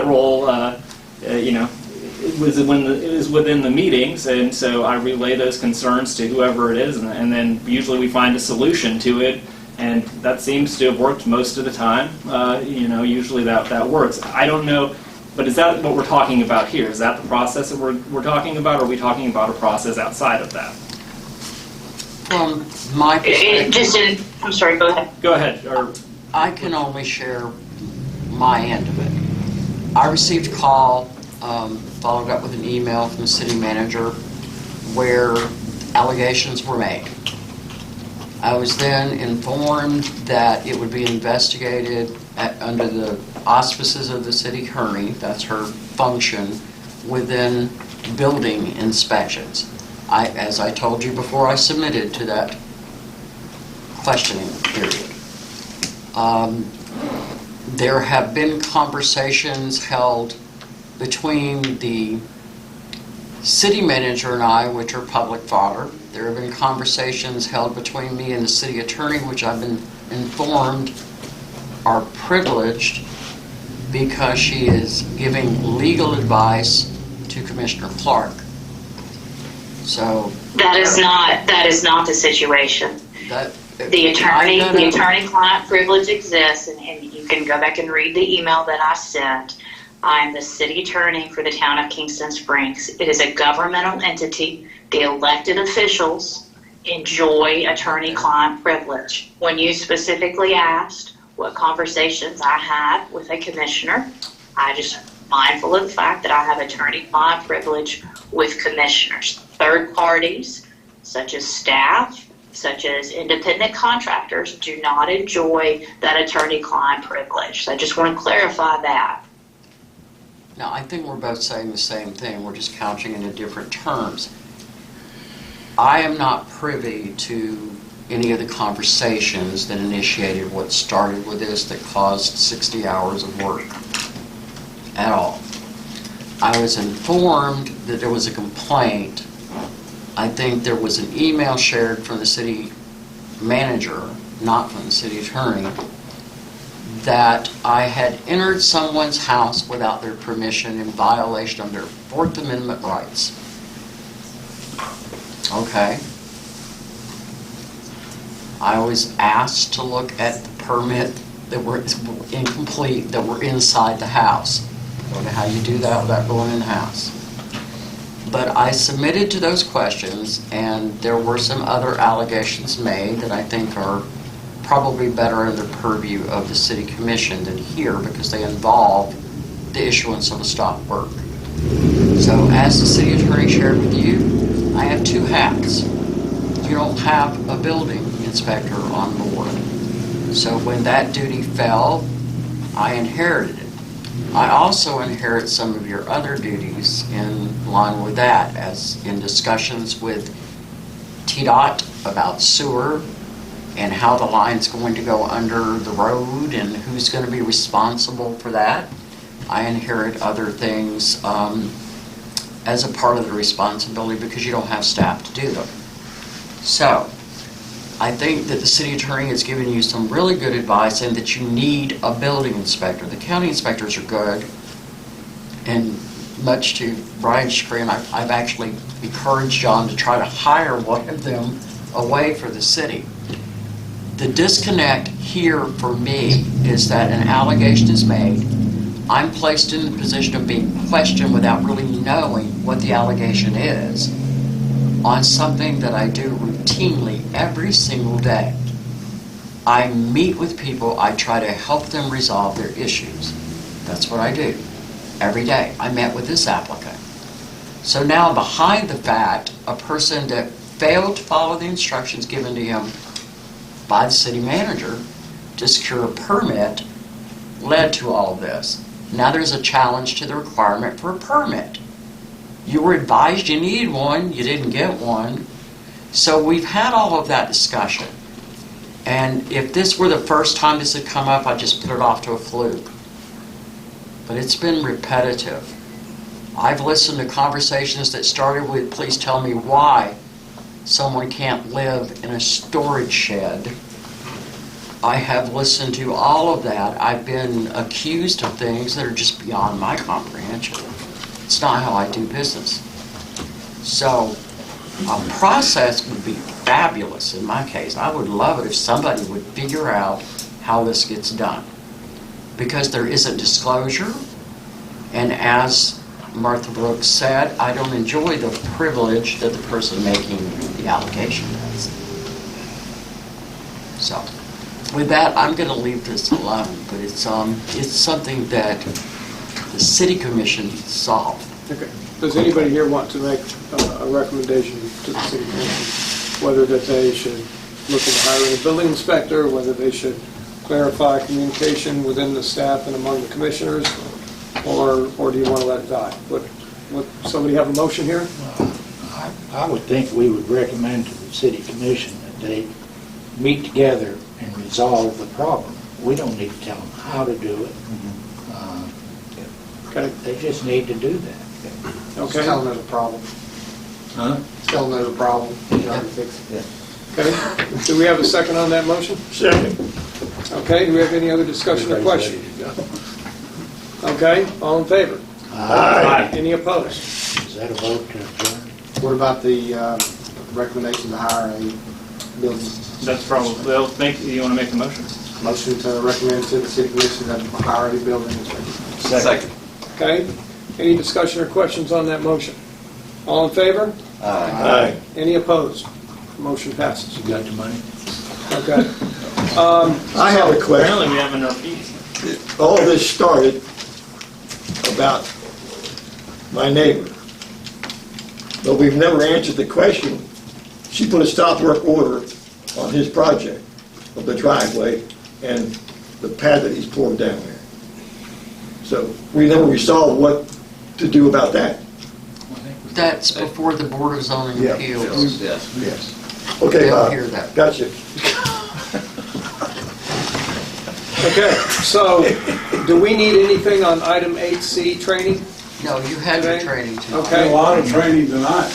role, is within the meetings, and so I relay those concerns to whoever it is, and then usually we find a solution to it. And that seems to have worked most of the time. Usually that works. I don't know, but is that what we're talking about here? Is that the process that we're talking about, or are we talking about a process outside of that? From my perspective... I'm sorry, go ahead. Go ahead. I can only share my end of it. I received a call, followed up with an email from the city manager where allegations were made. I was then informed that it would be investigated under the auspices of the city attorney, that's her function, within building inspections. As I told you before, I submitted to that questioning period. There have been conversations held between the city manager and I, which are public fodder. There have been conversations held between me and the city attorney, which I've been informed are privileged because she is giving legal advice to Commissioner Clark. So that is not the situation. The attorney-client privilege exists, and you can go back and read the email that I sent. I'm the city attorney for the town of Kingston Springs. It is a governmental entity. The elected officials enjoy attorney-client privilege. When you specifically asked what conversations I had with a commissioner, I just mindful of the fact that I have attorney-client privilege with commissioners. Third parties, such as staff, such as independent contractors, do not enjoy that attorney-client privilege. So I just want to clarify that. now I think we're both saying the same thing. We're just couching it in different terms. I am not privy to any of the conversations that initiated what started with this that caused 60 hours of work at all. I was informed that there was a complaint. I think there was an email shared from the city manager, not from the city attorney, that I had entered someone's house without their permission in violation of their Fourth Amendment rights. Okay. I was asked to look at the permit that were incomplete, that were inside the house. I don't know how you do that without going in the house. But I submitted to those questions, and there were some other allegations made that I think are probably better in the purview of the city commission than here, because they involve the issuance of a stop work. So as the city attorney shared with you, I have two hats. You don't have a building inspector on board. So when that duty fell, I inherited it. I also inherit some of your other duties in line with that, as in discussions with TDOT about sewer and how the line's going to go under the road and who's going to be responsible for that. I inherit other things as a part of the responsibility because you don't have staff to do them. So, I think that the city attorney has given you some really good advice and that you need a building inspector. The county inspectors are good, and much to Brian's chagrin, I've actually encouraged John to try to hire one of them away for the city. The disconnect here for me is that an allegation is made, I'm placed in the position of being questioned without really knowing what the allegation is on something that I do routinely every single day. I meet with people, I try to help them resolve their issues. That's what I do every day. I met with this applicant. So now behind the fact, a person that failed to follow the instructions given to him by the city manager to secure a permit led to all of this. Now there's a challenge to the requirement for a permit. You were advised you needed one, you didn't get one. So we've had all of that discussion. And if this were the first time this had come up, I'd just put it off to a fluke. But it's been repetitive. I've listened to conversations that started with, please tell me why someone can't live in a storage shed. I have listened to all of that. I've been accused of things that are just beyond my comprehension. It's not how I do business. So a process would be fabulous in my case. I would love it if somebody would figure out how this gets done. Because there isn't disclosure, and as Martha Brooks said, I don't enjoy the privilege that the person making the allegation does. So, with that, I'm going to leave this alone, but it's something that the City Commission solved. Okay. Does anybody here want to make a recommendation to the City Commission, whether that they should look into hiring a building inspector, whether they should clarify communication within the staff and among the commissioners, or do you want to let it die? Somebody have a motion here? I would think we would recommend to the city commission that they meet together and resolve the problem. We don't need to tell them how to do it. Okay. They just need to do that. Just tell them there's a problem. Huh? Just tell them there's a problem. Try to fix it. Okay. Do we have a second on that motion? Second. Okay. Do we have any other discussion or question? Okay. All in favor? Aye. Any opposed? Is that a vote to adjourn? What about the recommendation to hire a building? That's probably, well, you want to make the motion? Motion to recommend to the city commission that hire a building inspector. Second. Okay. Any discussion or questions on that motion? All in favor? Aye. Any opposed? Motion passes. You got the money? Okay. I have a question. Apparently we have enough fees. All this started about my neighbor, but we've never answered the question. She put a stop work order on his project of the driveway and the pad that he's poured down there. So we never resolved what to do about that. That's before the Board of Zoning Appeals. Yes. Okay, They'll Bob, hear that. gotcha. Okay, so do we need anything on item 8C, training? No, you had your training too. Okay. A lot of training tonight.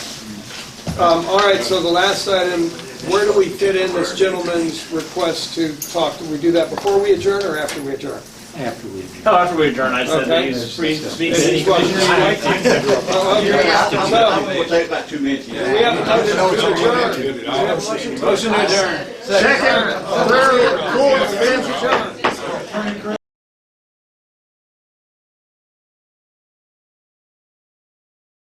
All right, so the last item, where do we fit in this gentleman's request to talk? Do we do that before we adjourn or after we adjourn? After we adjourn. Oh, after we adjourn, I said that Okay. he's free to speak to Is any he welcome? commissioner he'd like to. So, We'll take about 2 minutes. we have a motion to adjourn. Do we have a motion to Motion to adjourn. Second, third, fourth, fifth. adjourn?